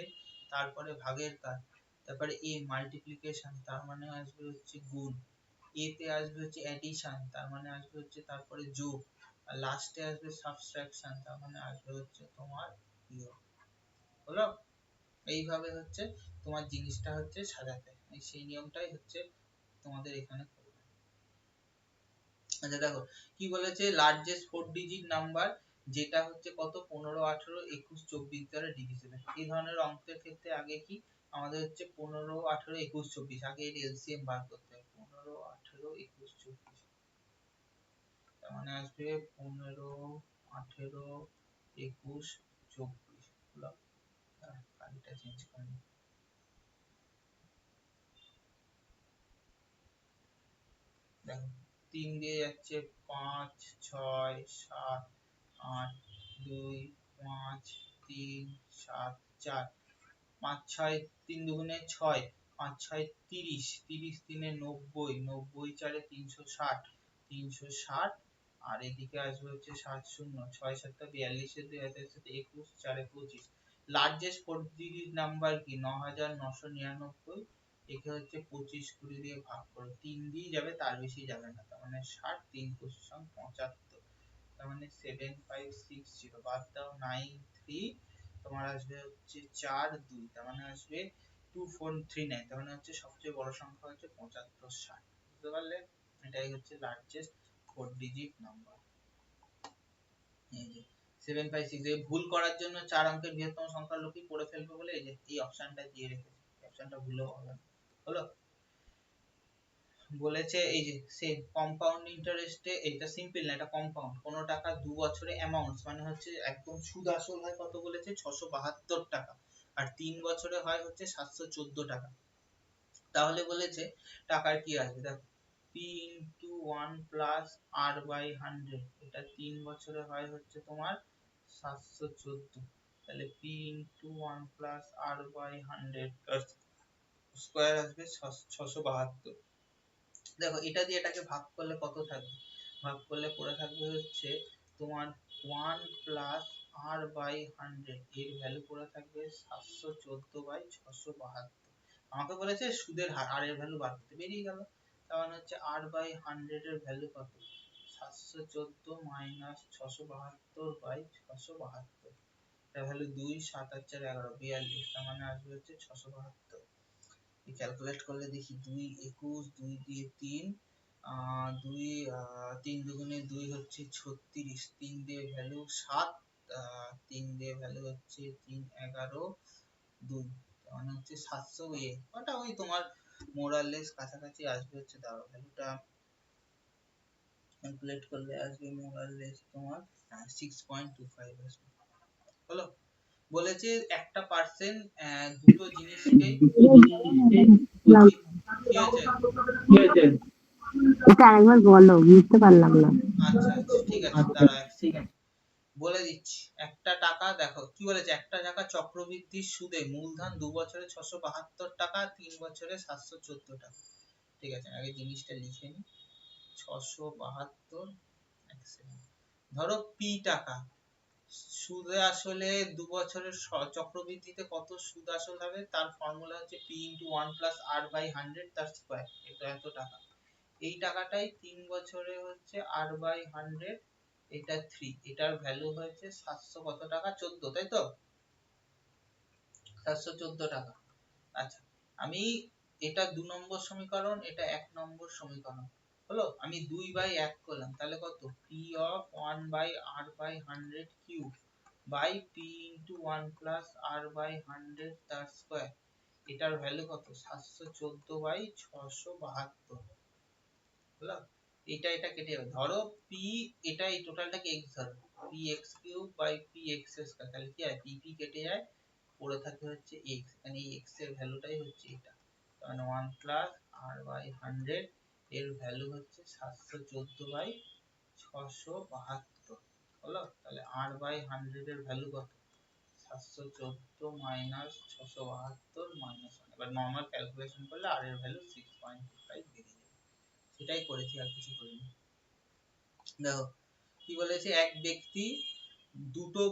তারপরে ভাগের কাজ, তারপরে এ মাল্টিপ্লিকেশন তার মানে আসবে হচ্ছে গুণ, এ তে আসবে হচ্ছে অ্যাডিশন তার মানে আসবে হচ্ছে তারপরে যোগ, আর লাস্টে আসবে সাবট্রাকশন তার মানে আসবে হচ্ছে তোমার বিয়োগ। হলো? এইভাবে হচ্ছে তোমার জিনিসটা হচ্ছে সাজাতে, সেই নিয়মটাই হচ্ছে তোমাদের এখানে করবে। আচ্ছা দেখো কি বলেছে, লার্জেস্ট 4 ডিজিট নাম্বার যেটা হচ্ছে কত, 15 18 21 24 দ্বারা ডিভিজিবল। এই ধরনের অঙ্কের ক্ষেত্রে আগে কি আমাদের হচ্ছে 15 18 21 24, আগে এর এলসিএম বার করতে হবে, 15 18 21 24, তার মানে আসবে 15 18 21 24, হলো? কালিটা চেঞ্জ করে নিই। দেখো 3 দিয়ে যাচ্ছে 5 6 7 8 2 5 3 7 4, 5 6 3 দুগুণে 6, 5 6 30, 30 3 90, 90 4 360, 360, আর এদিকে আসবে হচ্ছে 7 0, 6 7 42 এর 2 আছে 21, 4 25। লার্জেস্ট 4 ডিজিট নাম্বার কি, 9999, একে হচ্ছে 25 20 দিয়ে ভাগ করো, 3 দিয়ে যাবে তার বেশি যাবে না, তার মানে 60, 3 25 75, তার মানে 7560, বাদ দাও 93, তোমার আসবে হচ্ছে 4 2, তার মানে আসবে 2439, তার মানে হচ্ছে সবচেয়ে বড় সংখ্যা হচ্ছে 7560, বুঝতে পারলে? এটাই হচ্ছে লার্জেস্ট 4 ডিজিট নাম্বার। এই যে 756, এই ভুল করার জন্য 4 অঙ্কের বৃহত্তম সংখ্যার লোকই করে ফেলবে বলে এই যে এই অপশনটা দিয়ে রেখেছে, এই অপশনটা ভুলেও হবে না। হলো? বলেছে এই যে সেম কম্পাউন্ড ইন্টারেস্টে, এটা সিম্পল না, এটা কম্পাউন্ড, কোন টাকা 2 বছরে অ্যামাউন্টস মানে হচ্ছে একদম সুদ আসল হয় কত বলেছে 672 টাকা, আর 3 বছরে হয় হচ্ছে 714 টাকা, তাহলে বলেছে টাকার কি আসবে, দেখো p into 1 plus r by 100, এটা 3 বছরে হয় হচ্ছে তোমার 714, তাহলে p into 1 plus r by 100 square আসবে 672। দেখো এটা দিয়ে এটাকে ভাগ করলে কত থাকবে, ভাগ করলে পড়ে থাকবে হচ্ছে তোমার 1 প্লাস r বাই 100, এর ভ্যালু পড়ে থাকবে 714 বাই 672। আমাকে বলেছে সুদের হার, আর এর ভ্যালু বার করতে, বেরিয়ে গেল। তার মানে হচ্ছে r বাই 100 এর ভ্যালু কত, 714 মাইনাস 672 বাই 672, এর ভ্যালু 2, 7 আর 4 11, 42, তার মানে আসবে হচ্ছে 672। ক্যালকুলেট করলে দেখি 2 21, 2 দিয়ে 3, 2 3 দুগুণে 2 হচ্ছে 36, 3 দিয়ে ভ্যালু 7, 3 দিয়ে ভ্যালু হচ্ছে 3 11 2, মানে হচ্ছে 700, ওটা ওই তোমার মোরালেস কাছাকাছি আসবে হচ্ছে, দাঁড়াও ভ্যালুটা ক্যালকুলেট করলে আসবে মোরালেস তোমার 6.25 আসবে। হলো, বলেছে একটা পার্সেন্ট দুটো জিনিসকে কি হয়েছে, এটা আরেকবার বলো, বুঝতে পারলাম না। আচ্ছা আচ্ছা ঠিক আছে দাঁড়া এক সেকেন্ড বলে দিচ্ছি। একটা টাকা দেখো কি বলেছে, একটা টাকা চক্রবৃদ্ধির সুদে মূলধন 2 বছরে 672 টাকা, 3 বছরে 714 টাকা। ঠিক আছে, আগে জিনিসটা লিখে নি, 672, এক সেকেন্ড, ধরো পি টাকা, সুদে আসলে 2 বছরের চক্রবৃদ্ধিতে কত সুদ আসল হবে, তার ফর্মুলা হচ্ছে p * 1 + r / 100 তার স্কয়ার, এটা এত টাকা। এই টাকাটাই 3 বছরে হচ্ছে r / 100, এটা 3, এটার ভ্যালু হয়েছে 700 কত টাকা, 14, তাই তো, 714 টাকা। আচ্ছা, আমি এটা 2 নম্বর সমীকরণ, এটা 1 নম্বর সমীকরণ হলো, আমি 2/1 করলাম, তাহলে কত, p of 1/r/100 cube by p * 1 + r/100 তার স্কয়ার, এটার ভ্যালু কত, 714/672 হলো। এটা কেটে যাবে, ধরো p, এটা এই টোটালটাকে x ধরো, px³ বাই px², তাহলে কি হয়, p কেটে যায়, পড়ে থাকে হচ্ছে x, মানে এই x এর ভ্যালুটাই হচ্ছে এটা, মানে 1 + r/100 এর ভ্যালু হচ্ছে 714/672 হলো। তাহলে r/100 এর ভ্যালু কত, 714 মাইনাস 672 মাইনাস 1, এবার নরমাল ক্যালকুলেশন করলে r এর ভ্যালু 6.25 বেরিয়ে যাবে। সেটাই করেছি, আর কিছু করিনি। দেখো কি বলেছে, এক ব্যক্তি দুটো,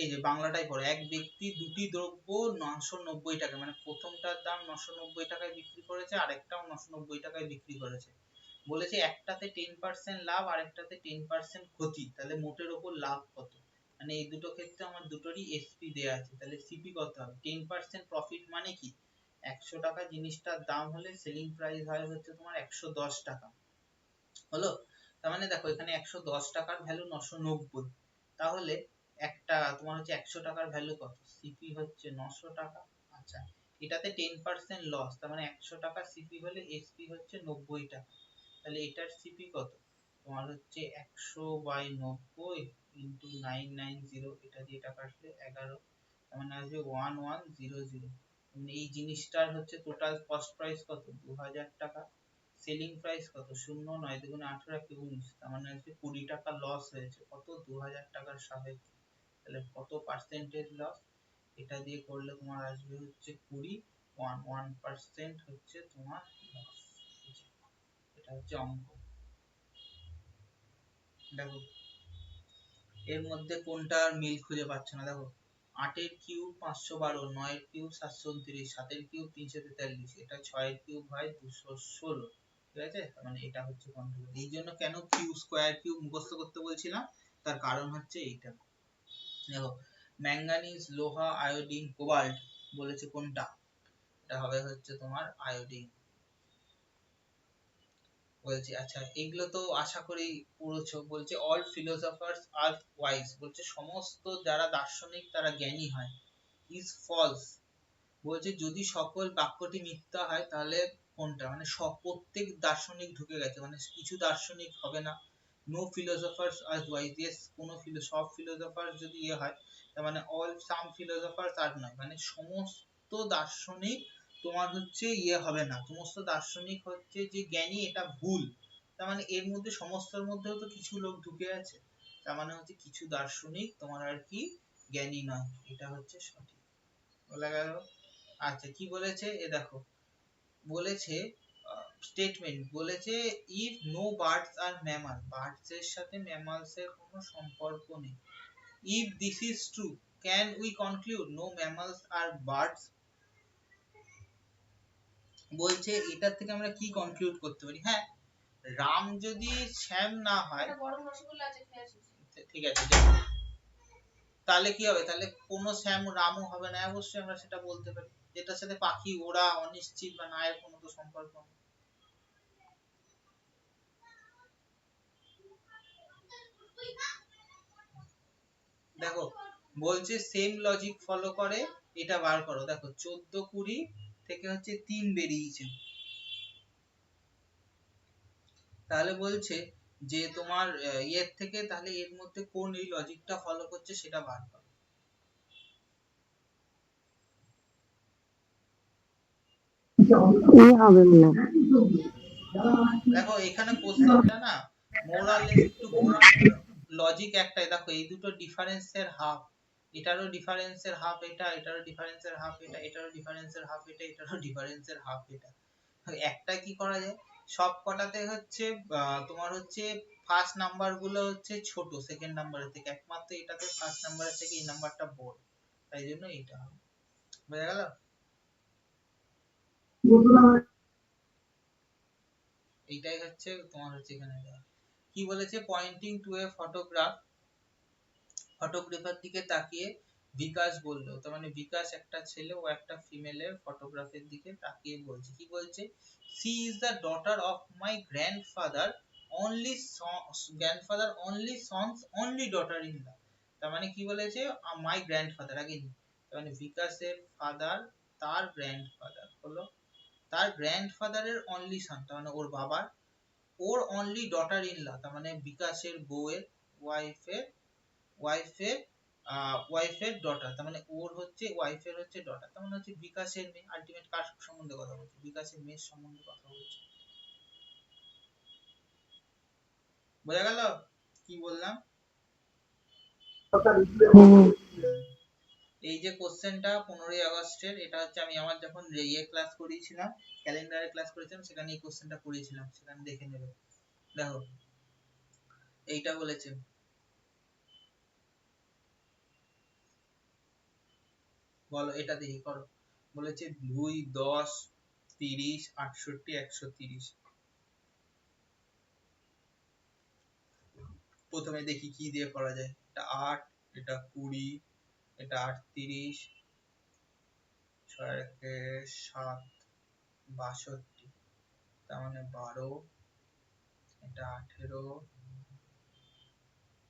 এই যে বাংলাটাই পড়ো, এক ব্যক্তি দুটি দ্রব্য 990 টাকা, মানে প্রথমটার দাম 990 টাকায় বিক্রি করেছে, আরেকটাও 990 টাকায় বিক্রি করেছে। বলেছে একটাতে 10% লাভ আর একটাতে 10% ক্ষতি, তাহলে মোটের উপর লাভ কত, মানে এই দুটো ক্ষেত্রে আমার দুটোরই এসপি দেয়া আছে, তাহলে সিপি কত হবে, 10% প্রফিট মানে কি, 100 টাকা জিনিসটার দাম হলে সেলিং প্রাইস হয় হচ্ছে তোমার 110 টাকা হলো। তার মানে দেখো এখানে 110 টাকার ভ্যালু 990, তাহলে একটা তোমার হচ্ছে 100 টাকার ভ্যালু কত, সিপি হচ্ছে 900 টাকা। আচ্ছা, এটাতে 10% লস, তার মানে 100 টাকা সিপি হলে এসপি হচ্ছে 90 টাকা, তাহলে এটার সিপি কত, তোমার হচ্ছে 100/90 ইনটু 990, এটা দিয়ে টাকা আসলে 11, তার মানে আসবে 1100, মানে এই জিনিসটার হচ্ছে টোটাল কস্ট প্রাইস কত, 2000 টাকা, সেলিং প্রাইস কত, 0, 9 দুগুণে 18, 1 19, তার মানে হচ্ছে 20 টাকা লস হয়েছে, কত, 2000 টাকার সাপেক্ষে, তাহলে কত পার্সেন্টেজ লস, এটা দিয়ে করলে তোমার আসবে হচ্ছে 20, 1% হচ্ছে তোমার লস, এটা হচ্ছে অঙ্ক। দেখো এর মধ্যে কোনটার মিল খুঁজে পাচ্ছ না, দেখো 8 এর কিউব 512, 9 এর কিউব 729, 7 এর কিউব 343, এটা 6 এর কিউব হয় 216, ঠিক আছে, মানে এটা হচ্ছে কন্ট্রোল। এই জন্য কেন কিউ স্কয়ার কিউব মুখস্থ করতে বলছিলাম, তার কারণ হচ্ছে এইটা। দেখো ম্যাঙ্গানিজ, লোহা, আয়োডিন, কোবাল্ট, বলেছে কোনটা, এটা হবে হচ্ছে তোমার আয়োডিন বলছে। আচ্ছা এগুলো তো আশা করি পড়েছো, বলছে অল ফিলোসফার্স আর ওয়াইজ, বলছে সমস্ত যারা দার্শনিক তারা জ্ঞানী হয়, ইজ ফলস, বলছে যদি সকল বাক্যটি মিথ্যা হয় তাহলে কোনটা, মানে প্রত্যেক দার্শনিক ঢুকে গেছে, মানে কিছু দার্শনিক হবে না, নো ফিলোসফার্স আর ওয়াইজ, ইয়েস কোনো সব ফিলোসফার যদি হয়, তার মানে অল সাম ফিলোসফার্স আর নয়, মানে সমস্ত দার্শনিক তোমার হচ্ছে হবে না, সমস্ত দার্শনিক হচ্ছে যে জ্ঞানী, এটা ভুল, তার মানে এর মধ্যে সমস্তর মধ্যেও তো কিছু লোক ঢুকে আছে, তার মানে হচ্ছে কিছু দার্শনিক তোমার আর কি জ্ঞানী নয়, এটা হচ্ছে সঠিক, বলা গেল। আচ্ছা কি বলেছে, এ দেখো বলেছে স্টেটমেন্ট বলেছে if no birds are mammal, birds এর সাথে ম্যামালস এর কোনো সম্পর্ক নেই। If this is true can we conclude no mammals are birds. বলছে এটার থেকে আমরা কি কনক্লুড করতে পারি? হ্যাঁ, রাম যদি শ্যাম না হয়, ঠিক আছে, তাহলে কি হবে? তাহলে কোনো শ্যাম রামও হবে না, অবশ্যই আমরা সেটা বলতে পারি। যেটার সাথে পাখি ওড়া অনিশ্চিত বা না এর কোনো তো সম্পর্ক নেই। দেখো বলছে সেম লজিক ফলো করে, এটা বার করো। দেখো 14 20 থেকে হচ্ছে 3 বেরিয়েছে, তাহলে বলছে যে তোমার এর থেকে তাহলে এর মধ্যে কোন এই লজিকটা ফলো করছে সেটা বার করো। এ হবে মনে হয়। দেখো এখানে কোশ্চেনটা না মোরালেস একটু ভুল, লজিক একটাই। দেখো এই দুটো ডিফারেন্সের হাফ, এটারও ডিফারেন্সের হাফ এটা, এটারও ডিফারেন্সের হাফ এটা, এটারও ডিফারেন্সের হাফ এটা, এটারও ডিফারেন্সের হাফ এটা। একটা কি করা যায়, সব কটাতে হচ্ছে তোমার হচ্ছে ফার্স্ট নাম্বার গুলো হচ্ছে ছোট সেকেন্ড নাম্বারের থেকে, একমাত্র এটাতে ফার্স্ট নাম্বারের থেকে এই নাম্বারটা বড়, তাই জন্য এটা হবে। বোঝা গেল? এইটাই হচ্ছে তোমার হচ্ছে এখানে কি বলেছে, পয়েন্টিং টু এ ফটোগ্রাফ, ফটোগ্রাফার দিকে তাকিয়ে বিকাশ বলল, তার মানে বিকাশ একটা ছেলে, ও একটা ফিমেলের ফটোগ্রাফের দিকে তাকিয়ে বলছে, কি বলছে, she is the daughter of my grandfather only grandfather only sons only daughter in law. তার মানে কি বলেছে, মাই গ্র্যান্ডফাদার আগে, তার মানে বিকাশের ফাদার, তার গ্র্যান্ডফাদার হলো, তার গ্র্যান্ডফাদারের অনলি সন, তার মানে ওর বাবার, ওর অনলি ডটার ইন ল, তার মানে বিকাশের বউয়ের, ওয়াইফের ওয়াইফের ওয়াইফের ডটার, তার মানে ওর হচ্ছে ওয়াইফের হচ্ছে ডটার, তার মানে হচ্ছে বিকাশের মেয়ে। আলটিমেট কার সম্বন্ধে কথা বলছে? বিকাশের মেয়ের সম্বন্ধে কথা বলছে। বোঝা গেল কি বললাম? এই যে কোশ্চেনটা 15ই আগস্টের, এটা হচ্ছে আমি আমার যখন ইয়ে ক্লাস করিয়েছিলাম, ক্যালেন্ডারে ক্লাস করেছিলাম, সেখানে এই কোশ্চেনটা করিয়েছিলাম, সেখানে দেখে নেবে। দেখো এইটা বলেছে, বলো এটা দেখি করো। বলেছে 2 10 30 68 130। প্রথমে দেখি কি দিয়ে করা যায়, এটা 8, এটা 20, এটা 38, 6 একে 7 62, তার মানে 12, এটা 18,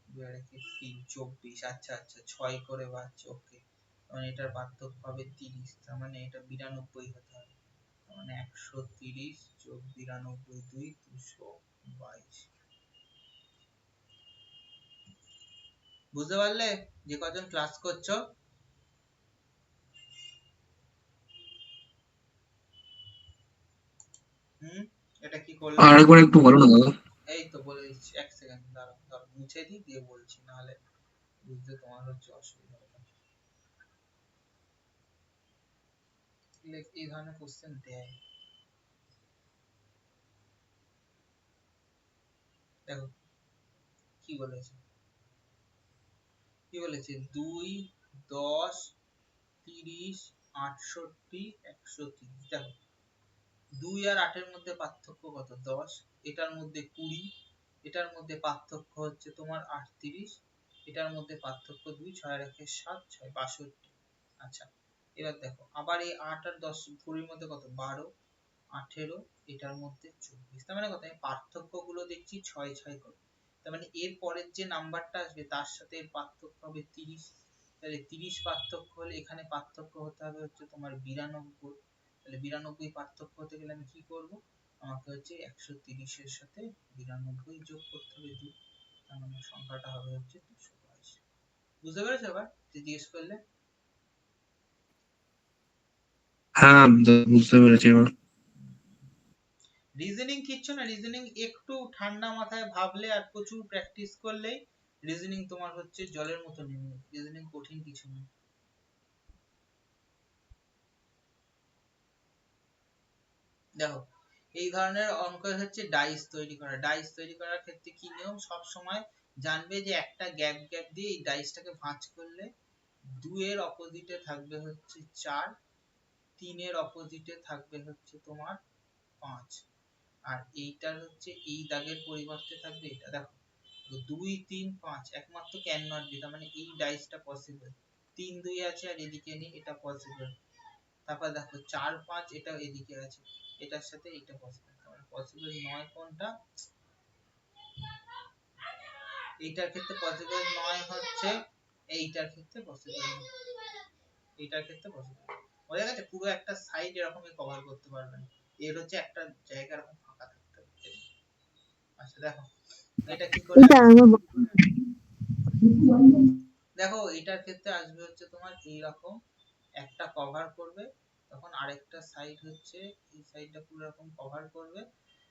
2 আর একে 3 24। আচ্ছা আচ্ছা 6 করে বাড়ছে, ওকে। মানে এটার পার্থক্য হবে 30, তার মানে এটা 92 হতে হবে, তার মানে 130 যোগ 92 2 222। বুঝতে পারলে যে কজন ক্লাস করছো? এটা কি করলাম? আরেকবার একটু বলো না দাদা। এই তো বলে দিচ্ছি, এক সেকেন্ড দাঁড়াও, মুছে দিই দিয়ে বলছি, নাহলে বুঝতে তোমার হচ্ছে অসুবিধা হবে। এই ধরনের কোশ্চেন দেয়, দেখো কি বলেছে, কি বলেছে, 2 10 30 68 130। দেখো 2 আর 8 এর মধ্যে পার্থক্য কত? 10। এটার মধ্যে 20, এটার মধ্যে পার্থক্য হচ্ছে তোমার 38, এটার মধ্যে পার্থক্য 2, 6 আর 1 7 6 62। আচ্ছা এবার দেখো আবার এই 8 আর 10 20 মধ্যে কত? 12 18, এটার মধ্যে 24। তার মানে কত? আমি পার্থক্য গুলো দেখছি 6 6 করে, তার মানে এর পরের যে নাম্বারটা আসবে তার সাথে এর পার্থক্য হবে 30, তাহলে 30 পার্থক্য হলে এখানে পার্থক্য হতে হবে হচ্ছে তোমার 92। তাহলে 92 পার্থক্য হতে গেলে আমি কি করব, আমাকে হচ্ছে 130 এর সাথে 92 যোগ করতে হবে 2, তার মানে সংখ্যাটা হবে হচ্ছে 222। বুঝতে পেরেছো এবার যে জিজ্ঞেস করলে? হ্যাঁ বুঝতে পেরেছি এবার। রিজনিং কিচ্ছু না, রিজনিং একটু ঠান্ডা মাথায় ভাবলে আর প্রচুর প্র্যাকটিস করলেই রিজনিং তোমার হচ্ছে জলের মতো নেমে যাবে। রিজনিং কঠিন কিছু না। দেখো এই ধরনের অঙ্ক হচ্ছে ডাইস তৈরি করা। ডাইস তৈরি করার ক্ষেত্রে কি নিয়ম, সব সময় জানবে যে একটা গ্যাপ গ্যাপ দিয়ে এই ডাইসটাকে ভাঁজ করলে 2 এর অপোজিটে থাকবে হচ্ছে 4, 3 এর অপোজিটে থাকবে হচ্ছে তোমার 5, আর এইটার হচ্ছে এই দাগের পরিবর্তে থাকবে এটা। দেখো 2 3 5 একমাত্র ক্যান নট বি, তার মানে এই ডাইসটা পসিবল। 3 2 আছে আর এদিকে নেই, এটা পসিবল। তারপর দেখো 4 5 এটা এদিকে আছে, এটার সাথে এটা পসিবল। তাহলে পসিবল নয় কোনটা, এইটার ক্ষেত্রে পসিবল নয় হচ্ছে এইটার ক্ষেত্রে পসিবল, এইটার ক্ষেত্রে পসিবল। বোঝা গেছে? পুরো একটা সাইড এরকমই কভার করতে পারবেন, এর হচ্ছে একটা জায়গা এরকম ফাঁকা থাকতে হবে। আচ্ছা দেখো এটা কি করে, এটা আমার দেখো এটার ক্ষেত্রে আসবে হচ্ছে তোমার এইরকম একটা কভার করবে, তখন আরেকটা সাইড হচ্ছে এই সাইডটা পুরো এরকম কভার করবে।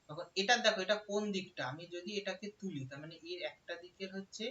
তখন এটা দেখো এটা কোন দিকটা, আমি যদি এটাকে তুলি তার মানে এর একটা দিকের হচ্ছে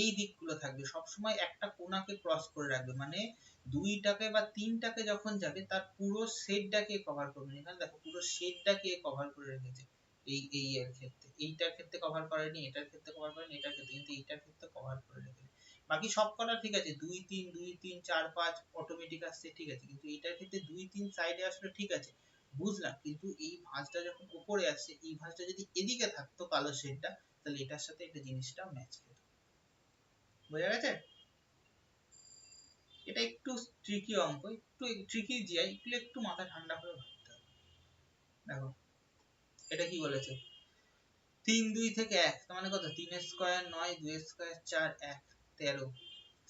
এই দিকগুলো থাকবে, সব সময় একটা কোণাকে ক্রস করে রাখবে, মানে দুইটাকে বা তিনটাকে যখন যাবে তার পুরো শেডটাকে কভার করবে। এখানে দেখো পুরো শেডটাকে কভার করে রেখেছে, এই এর ক্ষেত্রে এইটার ক্ষেত্রে কভার করেনি, এটার ক্ষেত্রে কভার করেনি, এটার ক্ষেত্রে, কিন্তু এইটার ক্ষেত্রে কভার করে রেখেছে। বাকি সব কটা ঠিক আছে, 2 3 2 3 4 5 অটোমেটিক আসছে ঠিক আছে, কিন্তু এইটার ক্ষেত্রে 2 3 সাইডে আসলে ঠিক আছে বুঝলাম, কিন্তু এই ভাঁজটা যখন উপরে আসছে, এই ভাঁজটা যদি এদিকে থাকতো কালো শেডটা, তাহলে এটার সাথে এটা জিনিসটা ম্যাচ খেত। বোঝা গেছে? এটা একটু ট্রিকি অঙ্ক, একটু ট্রিকি জিআই, একটু মাথা ঠান্ডা করে ভাবতে হবে। দেখো এটা কি বলেছে, 3 2 থেকে 1 তার মানে কত, 3 এর স্কয়ার 9, 2 এর স্কয়ার 4, 1 13।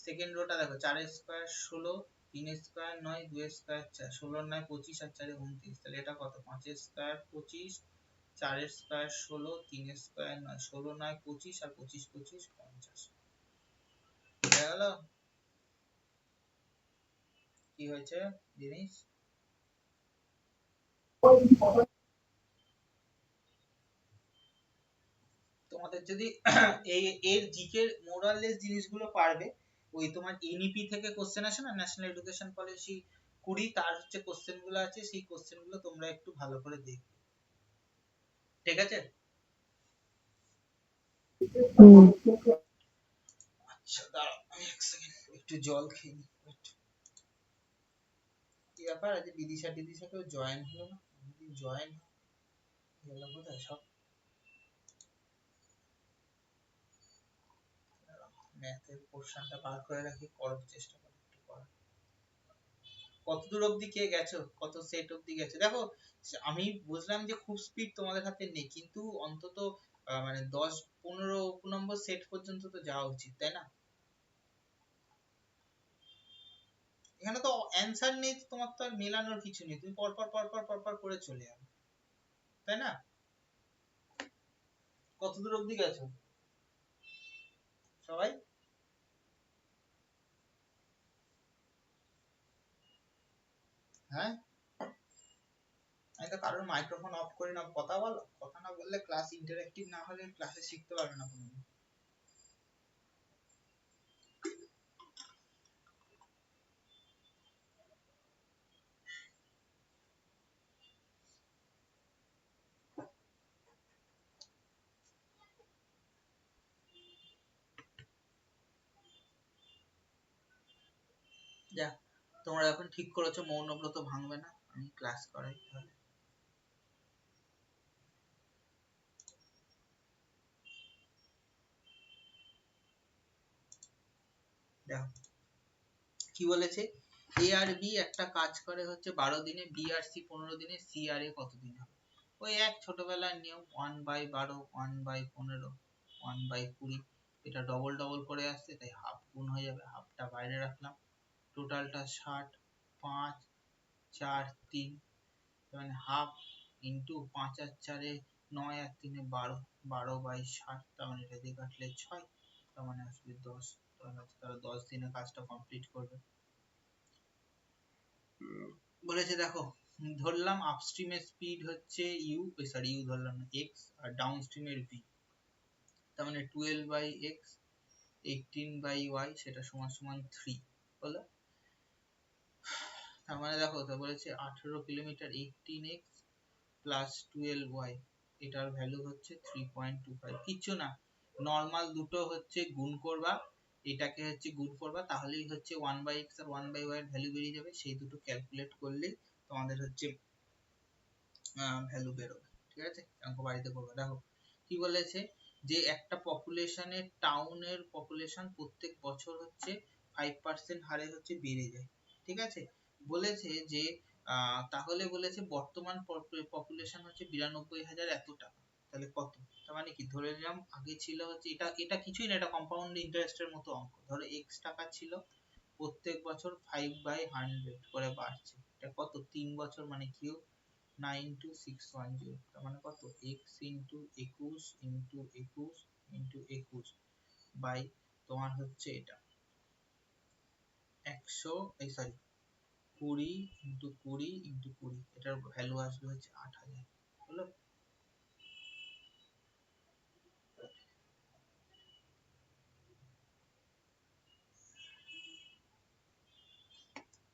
সেকেন্ড রোটা দেখো 4 এর স্কয়ার 16, 3 এর স্কয়ার 9, 2 এর স্কয়ার 4, 16 9 25 আর 4 29, তাহলে এটা কত, 5 এর স্কয়ার 25, 4 এর স্কয়ার 16, 3 এর স্কয়ার 9, 16 9 25 আর 25 25 50। বুঝা গেল কি হয়েছে জিনিস? তোমাদের যদি এই এর জিকে মোরাললেস জিনিসগুলো পারবে, ওই তোমার এনইপি থেকে কোশ্চেন আসে না, ন্যাশনাল এডুকেশন পলিসি 20, তার হচ্ছে কোশ্চেন গুলো আছে, সেই কোশ্চেন গুলো তোমরা একটু ভালো করে দেখবে, ঠিক আছে? আচ্ছা দাঁড়াও আমি এক সেকেন্ড একটু জল খেয়ে নিই। কি ব্যাপার, আজ বিদিশা টিদিশা কেউ জয়েন হলো না, জয়েন গেল কোথায় সব? ম্যাথের পোর্শনটা বার করে রাখি, করার চেষ্টা করি একটু করার। কতদূর অবধি কে গেছো, কত সেট অবধি গেছে দেখো। আমি বুঝলাম যে খুব স্পিড তোমাদের হাতে নেই, কিন্তু অন্তত মানে 10 15 নম্বর সেট পর্যন্ত তো যাওয়া উচিত, তাই না? এখানে তো অ্যানসার নেই, তোমার তো আর মেলানোর কিছু নেই, তুমি পরপর পরপর পরপর করে চলে যাবে, তাই না? কতদূর অবধি গেছো সবাই? হ্যাঁ, আমি তো কারোর মাইক্রোফোন অফ করি না, কথা বলো, কথা না বললে ক্লাস ইন্টারেক্টিভ না হলে ক্লাসে শিখতে পারবে না কোনো। যা, তোমরা এখন ঠিক করেছো মৌনব্রত ভাঙবে না, আমি ক্লাস করাই তাহলে। দেখো কি বলেছে, এ আর বি একটা কাজ করে হচ্ছে 12 দিনে, বি আর সি 15 দিনে, সি আর এ কত দিন হবে? ওই এক ছোটবেলার নিয়ম, 1/12, 1/15, 1/20, এটা ডবল ডবল করে আসছে তাই হাফ গুণ হয়ে যাবে, হাফটা বাইরে রাখলাম, টোটালটা 60, 5 4 3, মানে হাফ ইন্টু 5 আর 4 9 আর 3 12, 12/60, তার মানে এটা দিয়ে কাটলে 6, তার মানে আসবে 10, তারা 10 দিনে কাজটা কমপ্লিট করবে। বলেছে দেখো, ধরলাম আপস্ট্রিমের স্পিড হচ্ছে ইউ, সরি ইউ ধরলাম না, এক্স, আর ডাউনস্ট্রিমের ভি, তার মানে 12/x 18/y সেটা সমান সমান 3 হলো। তার মানে দেখো তো বলেছে 18 কিলোমিটার 18x প্লাস 12y, এটার ভ্যালু হচ্ছে 3.25। কিচ্ছু না, নর্মাল দুটো হচ্ছে গুণ করবা, এটাকে হচ্ছে গুণ করবা, তাহলেই হচ্ছে 1/x আর 1/y এর ভ্যালু বেরিয়ে যাবে। সেই দুটো ক্যালকুলেট করলেই তোমাদের হচ্ছে ভ্যালু বেরোবে। ঠিক আছে, অঙ্ক বাড়িতে করবে। দেখো কি বলেছে, যে একটা পপুলেশনের, টাউনের পপুলেশন প্রত্যেক বছর হচ্ছে 5% হারে হচ্ছে বেড়ে যায়। ঠিক আছে, বলেছে যে তাহলে বলেছে বর্তমান পপুলেশন হচ্ছে 92,000 এত টাকা, তাহলে কত? তার মানে কি, ধরে নিলাম আগে ছিল হচ্ছে, এটা কিছুই না, এটা কম্পাউন্ড ইন্টারেস্টের মতো অঙ্ক। ধরো x টাকা ছিল, প্রত্যেক বছর 5/100 করে বাড়ছে, এটা কত? 3 বছর, মানে কিউব 92610, তার মানে কত? x into 21 into 21 into 21 by তোমার হচ্ছে এটা 100, এই সরি 20 ইন্টু 20 ইন্টু 20, এটার ভ্যালু আসবে হচ্ছে 8000। হলো?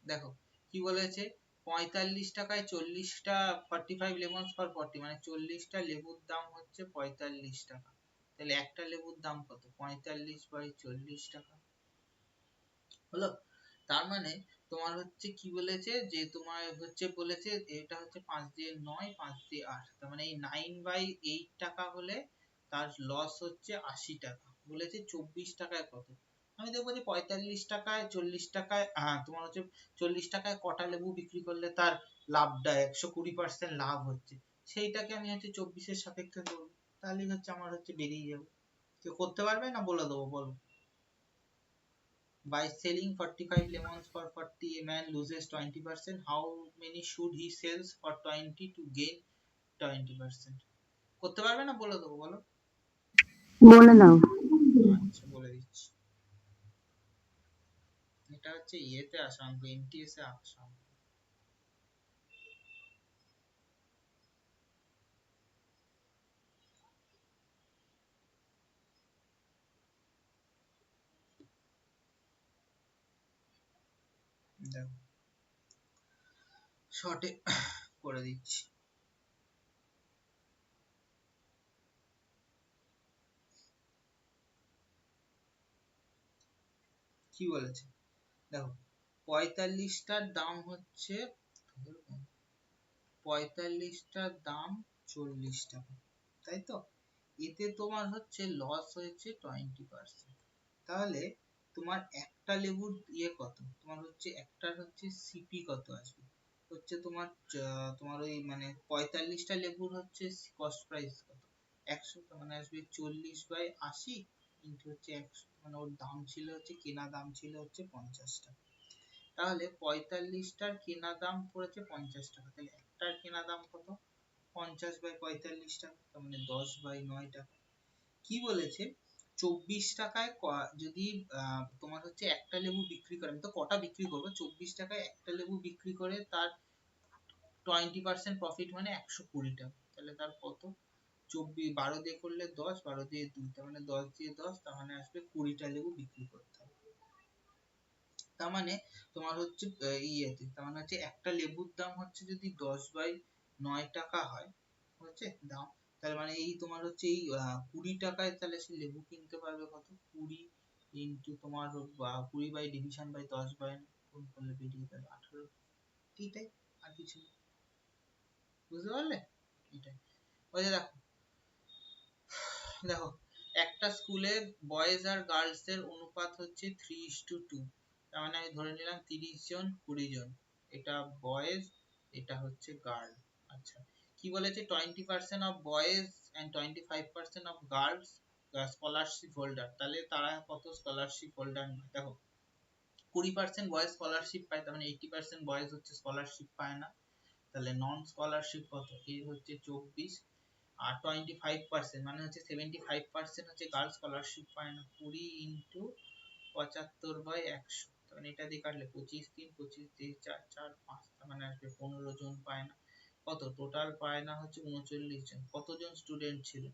দেখো কি বলেছে, 45 টাকায় 40টা 45 লেমনস পার 40, মানে 40টা লেবুর দাম হচ্ছে 45 টাকা। তাহলে একটা লেবুর দাম কত? 45/40 টাকা। হলো? তার মানে তোমার হচ্ছে কি বলেছে, যে তোমার হচ্ছে বলেছে এটা হচ্ছে 5 দিয়ে 9, 5 দিয়ে 8, তার মানে এই 9/8 টাকা হলে তার লস হচ্ছে 80 টাকা। বলেছে 24 টাকায় কত? আমি দেখবো যে 45 টাকায় 40 টাকায়, তোমার হচ্ছে 40 টাকায় কটা লেবু বিক্রি করলে তার লাভটা 120% লাভ হচ্ছে, সেইটাকে আমি হচ্ছে 24-এর সাপেক্ষে করবো, তাহলেই হচ্ছে আমার হচ্ছে বেরিয়ে যাবে। কেউ করতে পারবে না? বলে দেবো, বলো। By selling 45 lemons for 40, a man loses 20%. How many should he sells for 20 to gain 20%? করতে পারবে না? বলে দেবো, বলো। বলে দাও। আচ্ছা, বলে দিচ্ছি। এটা হচ্ছে ইয়েতে আসা অঙ্ক, এমটিএস এ আসা অঙ্ক। দেখো শর্টে করে দিচ্ছি। কি বলেছে দেখো, 45টার দাম হচ্ছে, 45টার দাম 40 টাকা, তাই তো? এতে তোমার হচ্ছে লস হয়েছে 20%। তাহলে তোমার একটা লেবুর ইয়ে কত? তোমার হচ্ছে একটার হচ্ছে সিপি কত আসবে? হচ্ছে তোমার তোমার ওই মানে 45টা লেবুর হচ্ছে কস্ট প্রাইস কত? 100, তার মানে আসবে 40/80 ইন্টু হচ্ছে 100, মানে ওর দাম ছিল হচ্ছে, কেনা দাম ছিল হচ্ছে 50 টাকা। তাহলে 45টার কেনা দাম পড়েছে 50 টাকা, তাহলে একটার কেনা দাম কত? 50/45 টাকা, তার মানে 10/9 টাকা। কি বলেছে, 24 টাকায় যদি তোমার হচ্ছে একটা লেবু বিক্রি করে, আমি তো কটা বিক্রি করবো, 24 টাকায় একটা লেবু বিক্রি করে তার 20% প্রফিট, মানে 120 টাকা। তাহলে তার কত? 24, 12 দিয়ে করলে 10, 12 দিয়ে 2, তার মানে 10 দিয়ে 10, তার মানে আসবে 20টা লেবু বিক্রি করতে হবে। তার মানে তোমার হচ্ছে ইয়েতে, তার মানে হচ্ছে একটা লেবুর দাম হচ্ছে যদি 10/9 টাকা হয় হচ্ছে দাম, তার মানে এই তোমার হচ্ছে এই 20 টাকায় তাহলে সে লেবু কিনতে পারবে কত? 20 ইন্টু তোমার 20 বাই ডিভিশন বাই 10 বাই গুণ করলে বেরিয়ে যাবে 18। এটাই, আর কিছু না। বুঝতে পারলে? এটাই। ওই যে দেখো, দেখো একটা স্কুলে বয়েজ আর গার্লস এর অনুপাত হচ্ছে 3:2, তার মানে আমি ধরে নিলাম 30 জন 20 জন, এটা বয়েজ, এটা হচ্ছে গার্ল। আচ্ছা, কি বলেছে, 20% of boys and 25% of girls scholarship holder, তাহলে তারা কত স্কলারশিপ হোল্ডার? দেখো 20% বয়েজ স্কলারশিপ পায়, তার মানে 80% বয়েজ হচ্ছে স্কলারশিপ পায় না, তাহলে নন স্কলারশিপ কত? এই হচ্ছে 24, আর 25% মানে হচ্ছে 75% হচ্ছে গার্ল স্কলারশিপ পায় না। 20 ইন্টু 75/100, মানে এটা দিয়ে কাটলে 25 3, 25 দিয়ে 4, 4 5, তার মানে আসবে 15 জন পায় না। কত টোটাল পায় না? হচ্ছে 39 জন। কতজন স্টুডেন্ট ছিল?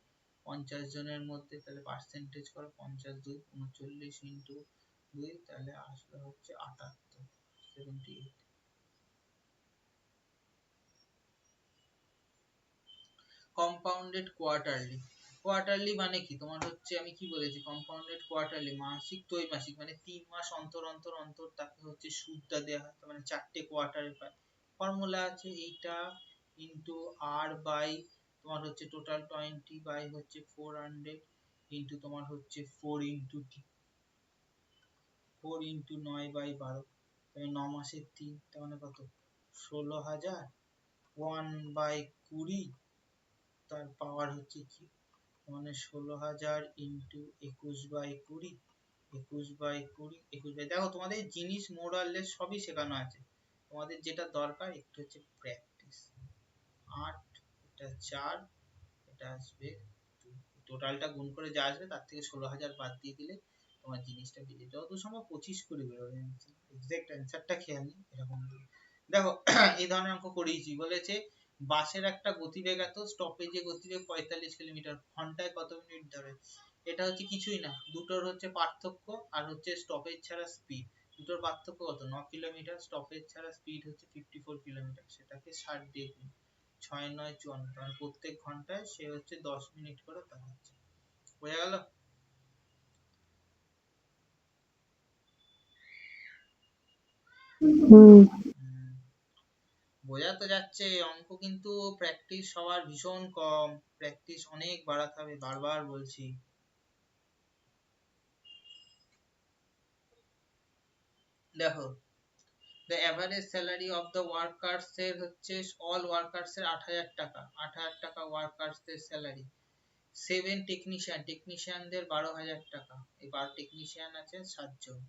50 জনের মধ্যে, তাহলে পার্সেন্টেজ করো 50 2, 39 ইন্টু 2, তাহলে আসবে হচ্ছে 78, 78। কম্পাউন্ডেড কোয়ার্টারলি মানে কি তোমার হচ্ছে, আমি কি বলেছি, কম্পাউন্ডেড কোয়ার্টারলি মাসিক ত্রৈমাসিক মানে 3 মাস অন্তর অন্তর অন্তর তাকে হচ্ছে সুদটা দেওয়া হয়, মানে 4টে কোয়ার্টারে পায়। ফর্মুলা আছে এইটা ইনটু আর বাই তোমার হচ্ছে টোটাল 20 বাই হচ্ছে 400 ইনটু তোমার হচ্ছে 4 ইনটু 9 বাই 12, তাহলে 9 মাসের 3, তার মানে কত 16,000, 1 বাই 20 তার পাওয়ার হচ্ছে কি, মানে 16,000 ইন্টু 21/20, 21/20 দেখো তোমাদের জিনিস মোরাললেস সবই শেখানো আছে, তোমাদের যেটা দরকার একটু হচ্ছে প্র্যাকটিস। 8, এটা 4, এটা আসবে 2, টোটালটা গুণ করে যা আসবে তার থেকে 16,000 বাদ দিয়ে দিলে তোমার জিনিসটা বেরিয়ে যত সম্ভব 25 করে বেরোবে। এক্সাক্ট অ্যান্সারটা খেয়াল নেই এরকম। দেখো এই ধরনের অঙ্ক করেইছি, বলেছে বাসের একটা গতিবেগ এত, স্টপেজে গতিবেগ 45 কিলোমিটার, ঘন্টায় কত মিনিট ধরে। এটা হচ্ছে কিছুই না, দুটোর হচ্ছে পার্থক্য আর হচ্ছে স্টপেজ ছাড়া স্পিড, দুটোর পার্থক্য কত 9 কিলোমিটার, স্টপেজ ছাড়া স্পিড হচ্ছে 54 কিলোমিটার, সেটাকে 60 দিয়ে গুণ, 6 9 54, মানে প্রত্যেক ঘন্টায় সে হচ্ছে 10 মিনিট করে চালাচ্ছে। বোঝা গেল? হুম। বোঝা তো যাচ্ছে, অঙ্ক কিন্তু প্র্যাকটিস সবার ভীষণ কম, প্র্যাকটিস অনেক বাড়াতে হবে, বারবার বলছি। দেখো the average salary of the workers এর হচ্ছে all workers এর 8,000 টাকা, 8,000 টাকা workers দের স্যালারি, 7 টেকনিশিয়ানদের 12,000 টাকা, এবার টেকনিশিয়ান আছে 7 জন,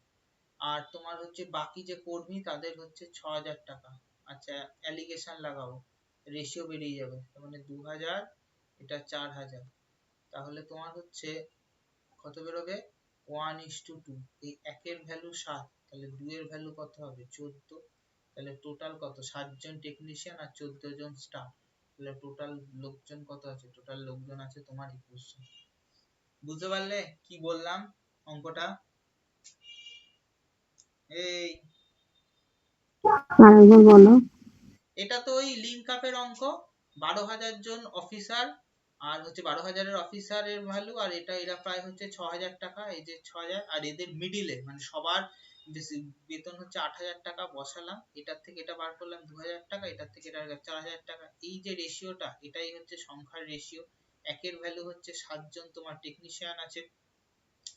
আর তোমার হচ্ছে বাকি যে কর্মী তাদের হচ্ছে 6,000 টাকা। আচ্ছা অ্যালিগেশন লাগাবো, রেশিও বেরিয়ে যাবে, তার মানে 2,000, এটা 4,000, তাহলে তোমার হচ্ছে কত বেরোবে 1:2, এই একের ভ্যালু 7, তাহলে 2 এর ভ্যালু কত হবে 14, তাহলে টোটাল কত 7 জন টেকনিশিয়ান আর 14 জন স্টাফ, তাহলে টোটাল লোকজন কত আছে, টোটাল লোকজন আছে তোমার 21 জন। বুঝতে পারলে কি বললাম অঙ্কটা? এই আরেকবার বলো। এটা তো ওই লিঙ্ক আপের অঙ্ক, 12,000 জন অফিসার আর হচ্ছে 12,000-এর অফিসারের ভ্যালু, আর এটা এরা প্রায় হচ্ছে 6,000 টাকা, এই যে 6,000, আর এদের মিডিলে মানে সবার বেতন হচ্ছে 8,000 টাকা বসালাম, এটার থেকে এটা বার করলাম 2,000 টাকা, এটার থেকে এটা 4,000 টাকা, এই যে রেশিওটা এটাই হচ্ছে সংখ্যার রেশিও। একের ভ্যালু হচ্ছে 7 জন তোমার টেকনিশিয়ান আছে,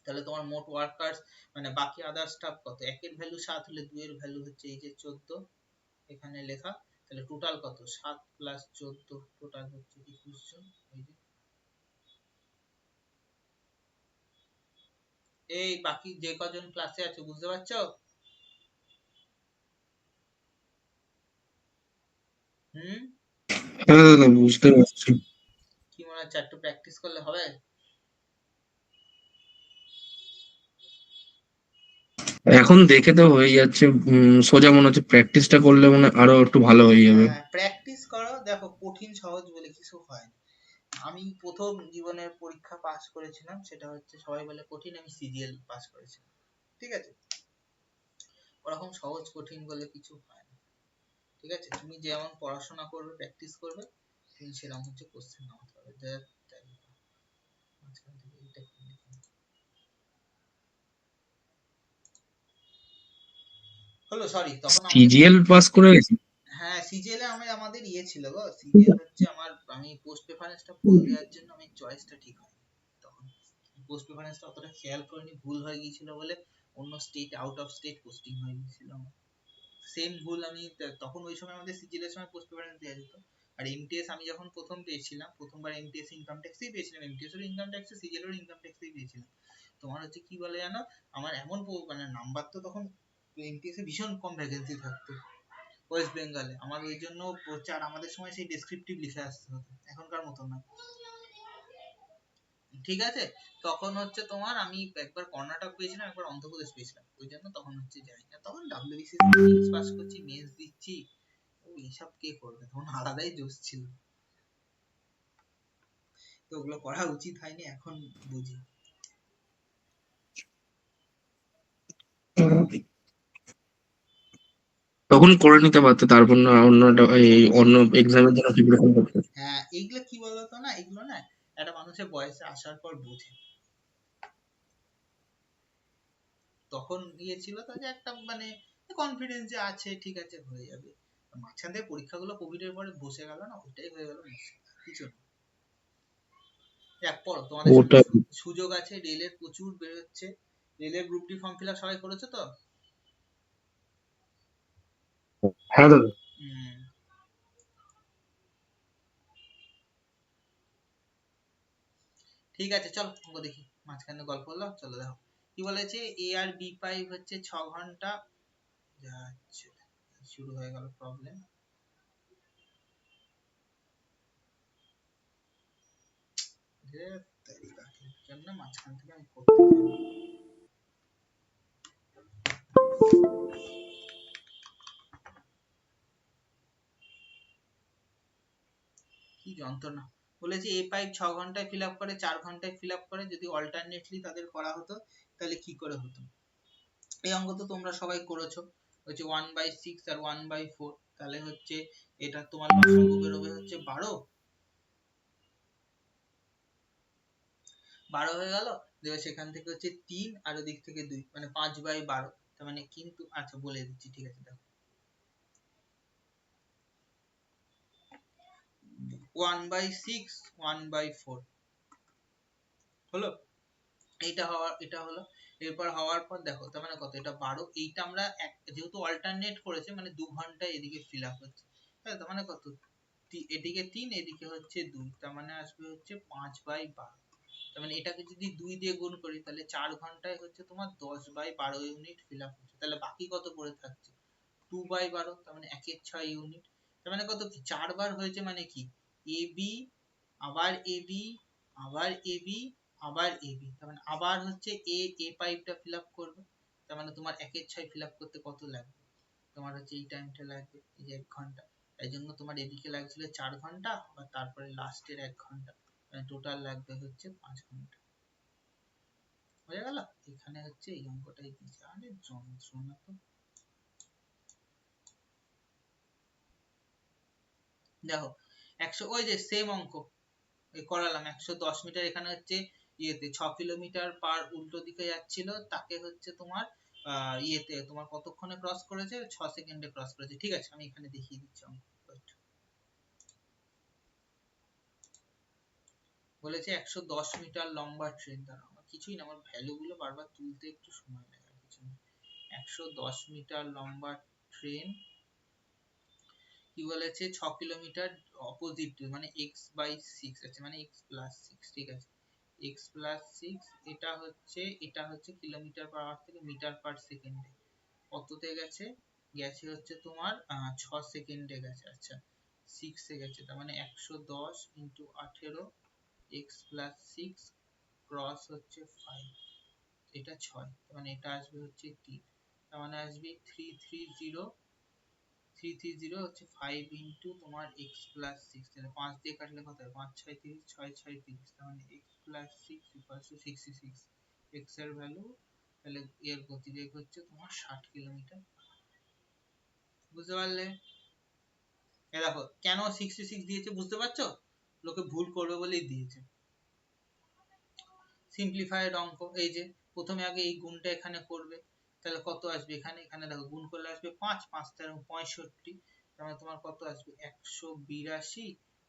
তাহলে তোমার মোট ওয়ার্কার্স মানে বাকি আদার স্টাফ কত, একের ভ্যালু 7 হলে 2 এর ভ্যালু হচ্ছে এই যে 14 এখানে লেখা, তাহলে টোটাল কত 7 প্লাস 14, টোটাল হচ্ছে 21 জন। এই যে এই বাকি যে কজন ক্লাসে আছে বুঝতে পারছো? হুম, হ্যাঁ দাদা বুঝতে পারছি। কি মনে হচ্ছে একটু প্র্যাকটিস করলে হবে? এখন দেখে তো হয়ে যাচ্ছে, সোজা মনে হচ্ছে প্র্যাকটিসটা করলে মনে হয় আরো একটু ভালো হয়ে যাবে। হ্যাঁ প্র্যাকটিস করো, দেখো কঠিন সহজ বলে কিছু হয় না। আমি প্রথম জীবনের পরীক্ষা পাস করেছিলাম, সেটা হচ্ছে সবাই বলে কঠিন, আমি সিজিএল পাস করেছিলাম, ঠিক আছে? ওরকম সহজ কঠিন বলে কিছু হয় না, ঠিক আছে? তুমি যেমন পড়াশোনা করবে প্র্যাকটিস করবে তুমি সেরকম হচ্ছে কোশ্চেন নামাতে পারবে। মাঝখান থেকে এইটা খুলে নিলাম। হলো, সরি তখন আমাদের সিজিএল পাস করে গেছি। হ্যাঁ সিজিএল এ আমাদের ইয়ে ছিল গো, সিজিএল হচ্ছে আমার, আমি পোস্ট প্রেফারেন্সটা ভুল দেওয়ার জন্য আমি চয়েসটা ঠিক হয় তখন, পোস্ট প্রেফারেন্সটা অতটা খেয়াল করিনি, ভুল হয়ে গিয়েছিল বলে অন্য state out of state posting হয়ে গিয়েছিল আমার। সেম ভুল আমি তখন ওই সময় আমাদের সিজিএল এর সময় পোস্ট প্রেফারেন্স দেওয়া যেত, আর এমটিএস আমি যখন প্রথম পেয়েছিলাম, প্রথমবার এমটিএস ইনকাম ট্যাক্সেই পেয়েছিলাম, এমটিএস এর ইনকাম ট্যাক্সে সিজিএল এর ইনকাম ট্যাক্সেই পেয়েছিলাম। তোমার হচ্ছে কি বলে জানো, আমার এমন মানে নাম্বার তো তখন এমটিএস এ ভীষণ কম ভ্যাকেন্সি থাকতো ওয়েস্ট বেঙ্গলে, আমার ওই জন্য প্রচার আমাদের সময় সেই ডেসক্রিপটিভ লিখে আসতে হতো, এখনকার মতো না, ঠিক আছে? তখন হচ্ছে তোমার আমি একবার কর্ণাটক পেয়েছিলাম, একবার অন্ধ্রপ্রদেশ পেয়েছিলাম, ওই জন্য তখন হচ্ছে যাই না, তখন ডাব্লিউবিসিএস মেন্স পাস করছি, মেন্স দিচ্ছি, ও এইসব কে করবে, তখন আলাদাই জোশ ছিল, তো ওগুলো করা উচিত হয়নি, এখন বুঝি। তখন করে নিতে পারতে, তারপর না অন্য এক্সামের জন্য প্রিপারেশন করতে। হ্যাঁ, এইগুলো কি বলতো না, এগুলো না একটা মানুষের বয়সে আসার পর বোঝে। তখন ছিল তো যে একটা মানে কনফিডেন্স যে আছে, ঠিক আছে হয়ে যাবে। মাঝখান থেকে পরীক্ষাগুলো কোভিড এর পরে বসে গেল না, ওইটাই হয়ে গেল মুশকিল, কিছু না। দেখ পড়ো, তোমাদের সামনে ওটা সুযোগ আছে, রেলের প্রচুর বেরোচ্ছে। রেলের group D form fill up সবাই করেছো তো? হ্যাঁ দাদা। হুম, ঠিক আছে চলো অঙ্ক দেখি, মাঝখানে গল্প হলো, চলো দেখো কি বলেছে। এ আর বি পাই হচ্ছে 6 ঘন্টা যাচ্ছে, শুরু হয়ে গেল প্রবলেম। জন্য মাঝখান থেকে আমি করতে পারি। কি যন্ত্রণা। বলেছে এ পাইপ 6 ঘন্টায় ফিল আপ করে, 4 ঘন্টায় ফিল আপ করে, যদি অল্টারনেটলি তাদের করা হতো তাহলে কি করে হতো। এই অঙ্ক তো তোমরা সবাই করেছো, হচ্ছে 1/6 আর 1/4, তাহলে হচ্ছে এটা তোমার লসাগু বেরোবে হচ্ছে 12 হয়ে গেল। দেবে সেখান থেকে হচ্ছে 3 আর ওদিক থেকে 2, মানে 5/12। তার মানে কিন্তু আচ্ছা বলে দিচ্ছি, ঠিক আছে দেখো 1/6 1/4 হলো। এটা হলো। এরপর হওয়ার পর দেখো তার মানে কত, এটা 12, এইটা আমরা যেহেতু অল্টারনেট করেছে মানে 2 ঘন্টায় এদিকে ফিল আপ হচ্ছে, তার মানে কত, এদিকে 3 এদিকে হচ্ছে 2, তার মানে আসবে হচ্ছে 5/12। তার মানে এটাকে যদি 2 দিয়ে গুণ করি তাহলে 4 ঘন্টায় হচ্ছে তোমার 10/12 ইউনিট ফিল আপ হচ্ছে। তাহলে বাকি কত পড়ে থাকছে, 2/12, তার মানে 1/6 ইউনিট। তার মানে কত কি 4 বার হয়েছে, মানে কি এ বি, আবার এ বি, আবার এ বি, আবার এ বি, তার মানে আবার হচ্ছে এ পাইপটা ফিল আপ করবে। তার মানে তোমার 1/6 ফিল আপ করতে কত লাগবে, তোমার হচ্ছে এই টাইমটা লাগবে, এই যে 1 ঘন্টা। তাই জন্য তোমার এদিকে লাগছিল 4 ঘন্টা, আর তারপরে লাস্টের 1 ঘন্টা, মানে টোটাল লাগবে হচ্ছে 5 ঘন্টা। হয়ে গেল। এখানে হচ্ছে এই অঙ্কটাই দিয়েছে, আরে যন্ত্রণা তো। দেখো 100, ওই যে সেম অঙ্ক করালাম, 110 মিটার, এখানে হচ্ছে ইয়েতে 6 কিলোমিটার পার উল্টো দিকে যাচ্ছিল, তাকে হচ্ছে তোমার ইয়েতে তোমার কতক্ষণে ক্রস করেছে, 6 সেকেন্ডে ক্রস করেছে। ঠিক আছে আমি এখানে দেখিয়ে দিচ্ছি অঙ্ক। বলেছে 110 মিটার লম্বা ট্রেন, দ্বারা আমার কিছুই না, আমার ভ্যালু গুলো বারবার তুলতে একটু সময় লাগে, আর কিছু না। 110 মিটার লম্বা ট্রেন, কি বলেছে 6 কিলোমিটার অপোজিট, মানে x/6 আছে, মানে x+6, ঠিক আছে x+6, এটা হচ্ছে কিলোমিটার পার আওয়ার থেকে মিটার পার সেকেন্ডে কততে গেছে, গেছে হচ্ছে তোমার 6 সেকেন্ডে গেছে। আচ্ছা 6 এ গেছে, তার মানে 110 × 18 x+6 ক্রস হচ্ছে 5, এটা 6, তার মানে এটা আসবে হচ্ছে 3, তার মানে আসবে 330 হচ্ছে 5 ইন্টু তোমার x+6, তাহলে 5 দিয়ে কাটলে কত হয়, 5 6 30, 6 6 30, তার মানে x+6 66, x এর ভ্যালু, তাহলে এর গতিবেগ হচ্ছে তোমার 60 কিলোমিটার। বুঝতে পারলে? এ দেখো কেন 66 দিয়েছে বুঝতে পারছো, লোকে ভুল করবে বলেই দিয়েছে। সিম্পলিফাইড অঙ্ক, এই যে প্রথমে আগে এই গুণটা এখানে করবে, তাহলে কত আসবে এখানে, এখানে দেখো গুণ করলে আসবে 5, 5 এবং 65, তার মানে তোমার কত আসবে 182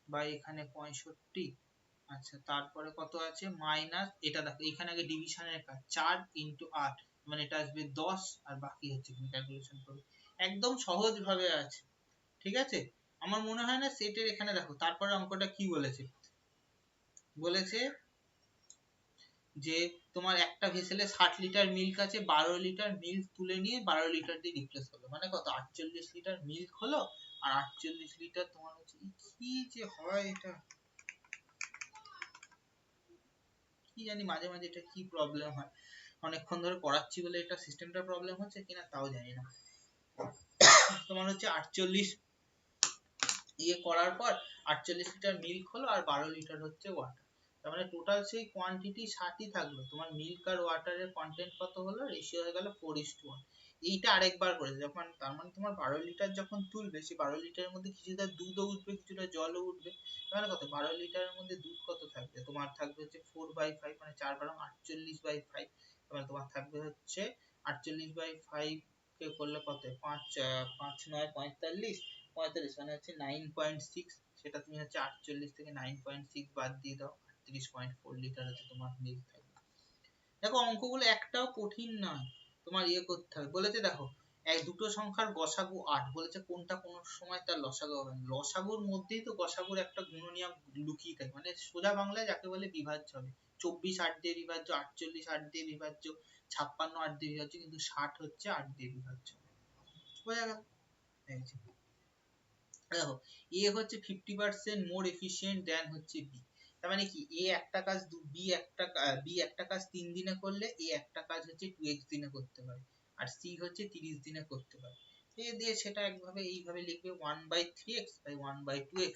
বা এখানে 65। আচ্ছা তারপরে কত আছে মাইনাস, এটা দেখো এখানে আগে ডিভিশনের কাজ, 4 × 8, মানে এটা আসবে 10, আর বাকি হচ্ছে এখানে ক্যালকুলেশন করবে, একদম সহজ ভাবে আছে। ঠিক আছে, আমার মনে হয় না সেটের, এখানে দেখো তারপরে অঙ্কটা কি বলেছে, বলেছে যে তোমার একটা ভেসেলে 60 লিটার মিল্ক আছে, 12 লিটার মিল্ক তুলে নিয়ে 12 লিটার দিয়ে রিপ্লেস হলো, মানে কত 48 লিটার মিল্ক হলো, আর 48 লিটার তোমার হচ্ছে, কি যে হয় এটা, কি জানি মাঝে মাঝে এটা কি প্রবলেম হয়, অনেকক্ষণ ধরে পড়াচ্ছি বলে এটা সিস্টেমটা প্রবলেম হচ্ছে কিনা তাও জানি না। তোমার হচ্ছে 48 ইয়ে করার পর 48 লিটার মিল্ক হলো, আর 12 লিটার হচ্ছে ওয়াটার, তার মানে টোটাল সেই কোয়ান্টিটি 60ই থাকলো, তোমার মিল্ক আর ওয়াটারের কন্টেন্ট কত হলো, রেশিও হয়ে গেল 4:1। এইটা আরেকবার করেছে যখন, তার মানে তোমার 12 লিটার যখন তুলবে, সেই 12 লিটারের মধ্যে কিছুটা দুধও উঠবে, কিছুটা জলও উঠবে। তার মানে কত, 12 লিটারের মধ্যে দুধ কত থাকবে, তোমার থাকবে হচ্ছে 4/5, মানে 4 × 48/5। তোমার থাকবে হচ্ছে 48/5 কে করলে কত, 5 5 9 45, 45 মানে হচ্ছে 9.6। সেটা তুমি হচ্ছে 48 থেকে 9.6 বাদ দিয়ে দাও, 38.4 লিটার হচ্ছে তোমার মিল্ক থাকবে। দেখো অঙ্কগুলো একটাও কঠিন নয়, তোমার ইয়ে করতে হবে। বলেছে দেখো দুটো সংখ্যার গসাগু 8, বলেছে কোনটা কোন সময় তার লসাগু হবে না। লসাগুর মধ্যেই তো গসাগুর একটা গুণনীয়ক লুকিয়ে থাকে, মানে সোজা বাংলায় যাকে বলে বিভাজ্য হবে। 24 8 দিয়ে বিভাজ্য, 48 8 দিয়ে বিভাজ্য, 56 8 দিয়ে বিভাজ্য, কিন্তু 60 হচ্ছে 8 দিয়ে বিভাজ্য। বোঝা গেল? দেখো এ হচ্ছে 50% মোর এফিশিয়েন্ট দেন হচ্ছে বি। তার মানে কি, এ একটা কাজ বি একটা কাজ 3 দিনে করলে এ একটা কাজ হচ্ছে 2x দিনে করতে পারে, আর সি হচ্ছে 30 দিনে করতে পারে। এ দিয়ে সেটা একভাবে এইভাবে লিখবে 1/3x by 1/2x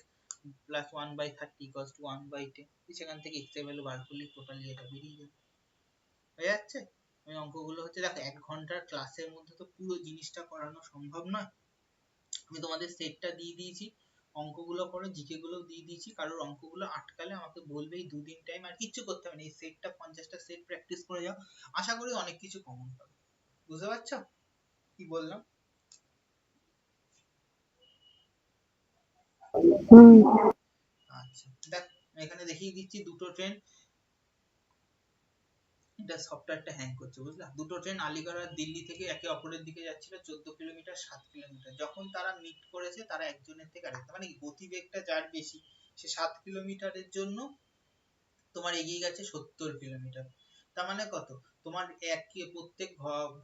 plus 1/30 equals to 1/10। সেখান থেকে x এর ভ্যালু বার করলে টোটালি এটা বেরিয়ে যাবে। হয়ে যাচ্ছে? ওই অঙ্কগুলো হচ্ছে, দেখো 1 ঘন্টার ক্লাসের মধ্যে তো পুরো জিনিসটা করানো সম্ভব নয়। আমি তোমাদের সেটটা দিয়ে দিয়েছি, অঙ্কগুলো করো, জিকে গুলো দিয়ে দিয়েছি। কারোর অঙ্কগুলো আটকালে আমাকে বলবে, এই 2 দিন টাইম, আর কিচ্ছু করতে হবে না, এই সেটটা 50টা সেট প্র্যাকটিস করে যাও, আশা করি অনেক কিছু কমন পাবে। বুঝতে পারছো কি বললাম? আচ্ছা দেখ, এখানে দেখিয়ে দিচ্ছি দুটো ট্রেন, এটা সফটওয়্যারটা হ্যাং করছে, বুঝলা? দুটো ট্রেন আলিগড় আর দিল্লি থেকে একে অপরের দিকে যাচ্ছিল 14 কিলোমিটার 7 কিলোমিটার। যখন তারা মিট করেছে, তারা একজনের থেকে আরেকটা, মানে গতিবেগটা যার বেশি সে 7 কিলোমিটারের জন্য তোমার এগিয়ে গেছে 70 কিলোমিটার। তার মানে কত, তোমার প্রত্যেক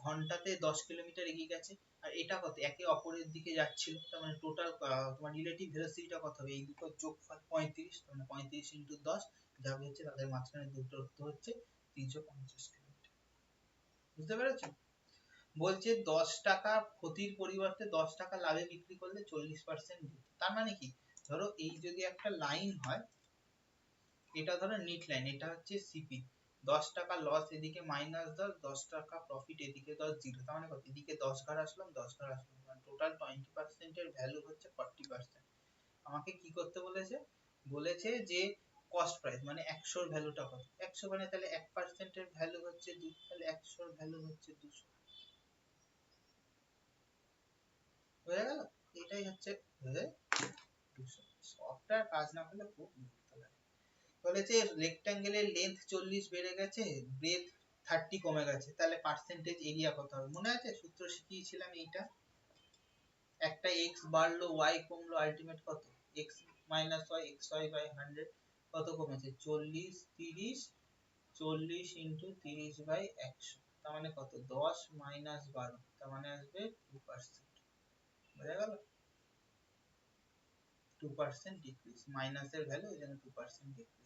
ঘন্টাতে 10 কিলোমিটার এগিয়ে গেছে। আর এটা কত, একে অপরের দিকে যাচ্ছিল, তার মানে টোটাল তোমার রিলেটিভ ভেলোসিটিটা কত হবে, এই দুটো যোগফল 35, মানে 35 × 10 যাবে হচ্ছে তাদের মাঝখানে দূরত্ব হচ্ছে 350 কিলোমিটার। বুঝতে পেরেছো? বলছে 10 টাকা ক্ষতির পরিবর্তে 10 টাকা লাভে বিক্রি করলে 40% দিত। তার মানে কি, ধরো এই যদি একটা লাইন হয়, এটা ধরো নিট লাইন, এটা হচ্ছে সিপি, 10 টাকা লস এদিকে -10, 10 টাকা প্রফিট এদিকে 10, 0। তার মানে কত, এদিকে 10 ঘর আসলাম, 10 ঘর আসলাম, মানে টোটাল 20% এর ভ্যালু হচ্ছে 40%। আমাকে কি করতে বলেছে, বলেছে যে কস্ট প্রাইস মানে 100 এর ভ্যালুটা কত, 100 মানে তাহলে 1% এর ভ্যালু হচ্ছে 2, তাহলে 100 এর ভ্যালু হচ্ছে 200। হয়ে গেল? এটাই হচ্ছে 200। সফটওয়্যার কাজ না করলে খুব বিরক্ত লাগে। বলেছে রেক্ট্যাঙ্গেলের লেন্থ 40 বেড়ে গেছে, ব্রেথ 30 কমে গেছে, তাহলে পার্সেন্টেজ এরিয়া কত হবে? মনে আছে সূত্র শিখিয়েছিলাম এইটা, একটা x বাড়লো y কমলো, আলটিমেট কত, x মাইনাস y, xy/100 কত কমেছে, 40 30, 40 × 30/100, তার মানে কত, 10 - 12, তার মানে আসবে 2%। বুঝা গেল? 2% ডিক্রিজ, মাইনাসের ভ্যালু এর জন্য 2% ডিক্রিজ।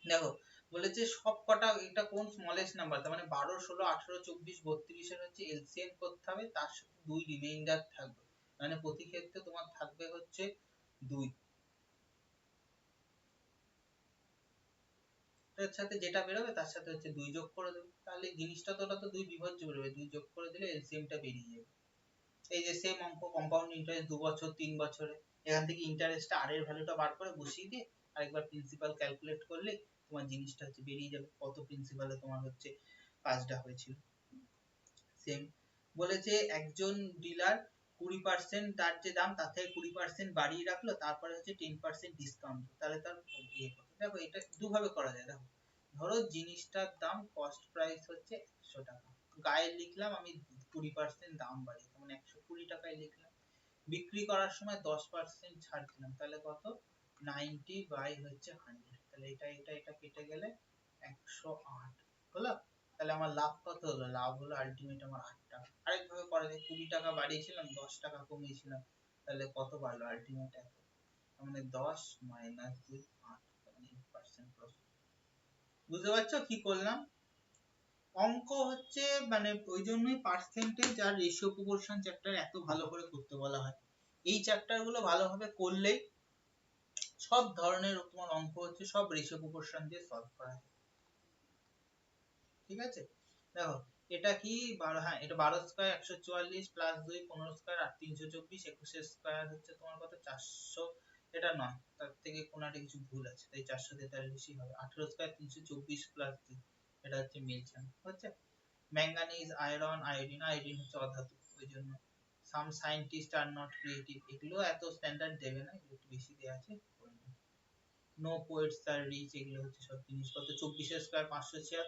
দেখো বলেছে সব কটা, এটা কোন স্মলেস্ট নাম্বার, তার মানে 12 16 18 24 32 এর হচ্ছে এলসিএম করতে হবে, তার সাথে 2 রিমাইন্ডার থাকবে, মানে প্রতি ক্ষেত্রে তোমার থাকবে হচ্ছে 2, এর সাথে যেটা বেরোবে তার সাথে হচ্ছে 2 যোগ করে দেবে, তাহলে জিনিসটা তো, ওটা তো 2 বিভাজ্য বেরোবে, 2 যোগ করে দিলে এলসিএমটা বেরিয়ে যাবে। এই যে সেম অঙ্ক, কম্পাউন্ড ইন্টারেস্ট 2 বছর 3 বছরে, এখান থেকে ইন্টারেস্টটা আর এর ভ্যালুটা বার করে বসিয়ে দিয়ে আরেকবার প্রিন্সিপাল ক্যালকুলেট করলে তোমার জিনিসটা হচ্ছে বেরিয়ে যাবে, কত প্রিন্সিপালে তোমার হচ্ছে কাজটা হয়েছিল। সেম বলেছে একজন ডিলার 20% তার যে দাম তার থেকে 20% বাড়িয়ে রাখলো, তারপরে হচ্ছে 10% ডিসকাউন্ট, তাহলে তার ইয়ে কত। দেখো এটা দুভাবে করা যায়। দেখো ধরো জিনিসটার দাম কস্ট প্রাইস হচ্ছে 100 টাকা, গায়ে লিখলাম আমি 20% দাম বাড়িয়ে, মানে 120 টাকায় লিখলাম, বিক্রি করার সময় 10% ছাড় দিলাম, তাহলে কত, 90/100, তাহলে এটা কেটে গেলে 108 হলো। তাহলে আমার লাভ কত হলো, লাভ হলো আলটিমেট আমার 8 টাকা। আরেকভাবে করা যায়, 20 টাকা বাড়িয়েছিলাম 10 টাকা কমিয়েছিলাম, তাহলে কত বাড়লো আলটিমেট এত, মানে 10 - 2 8, মানে 8% প্রফিট। বুঝতে পারছো কি করলাম? অঙ্ক হচ্ছে মানে ওই জন্যই পার্সেন্টেজ আর রেশিও প্রপোর্শন চ্যাপ্টার এত ভালো করে করতে বলা হয়। এই চ্যাপ্টার গুলো ভালোভাবে করলেই সব ধরনের তোমার অঙ্ক হচ্ছে সব রেশিও প্রপোর্শন দিয়ে সলভ করা যায়। ঠিক আছে? দেখো এটা কি 12, হ্যাঁ এটা 12 স্কয়ার 144 প্লাস 2 15 স্কয়ার 8 324 21 স্কয়ার হচ্ছে তোমার কত 400, এটা নয়, তার থেকে কোনো একটা কিছু ভুল আছে, তাই 443 হবে। 18 স্কয়ার 324 প্লাস 2, এটা হচ্ছে মিলছে না, হচ্ছে। ম্যাঙ্গানিজ, আয়রন, আয়োডিন, আয়োডিন হচ্ছে অধাতু, ওই জন্য সাম সায়েন্টিস্ট আর নট ক্রিয়েটিভ, এগুলো এত স্ট্যান্ডার্ড দেবে না, এগুলো একটু বেশি দেওয়া আছে। নো পোয়েটস আর রিচ, এগুলো হচ্ছে সব জিনিসপত্র। 24 স্কয়ার 576,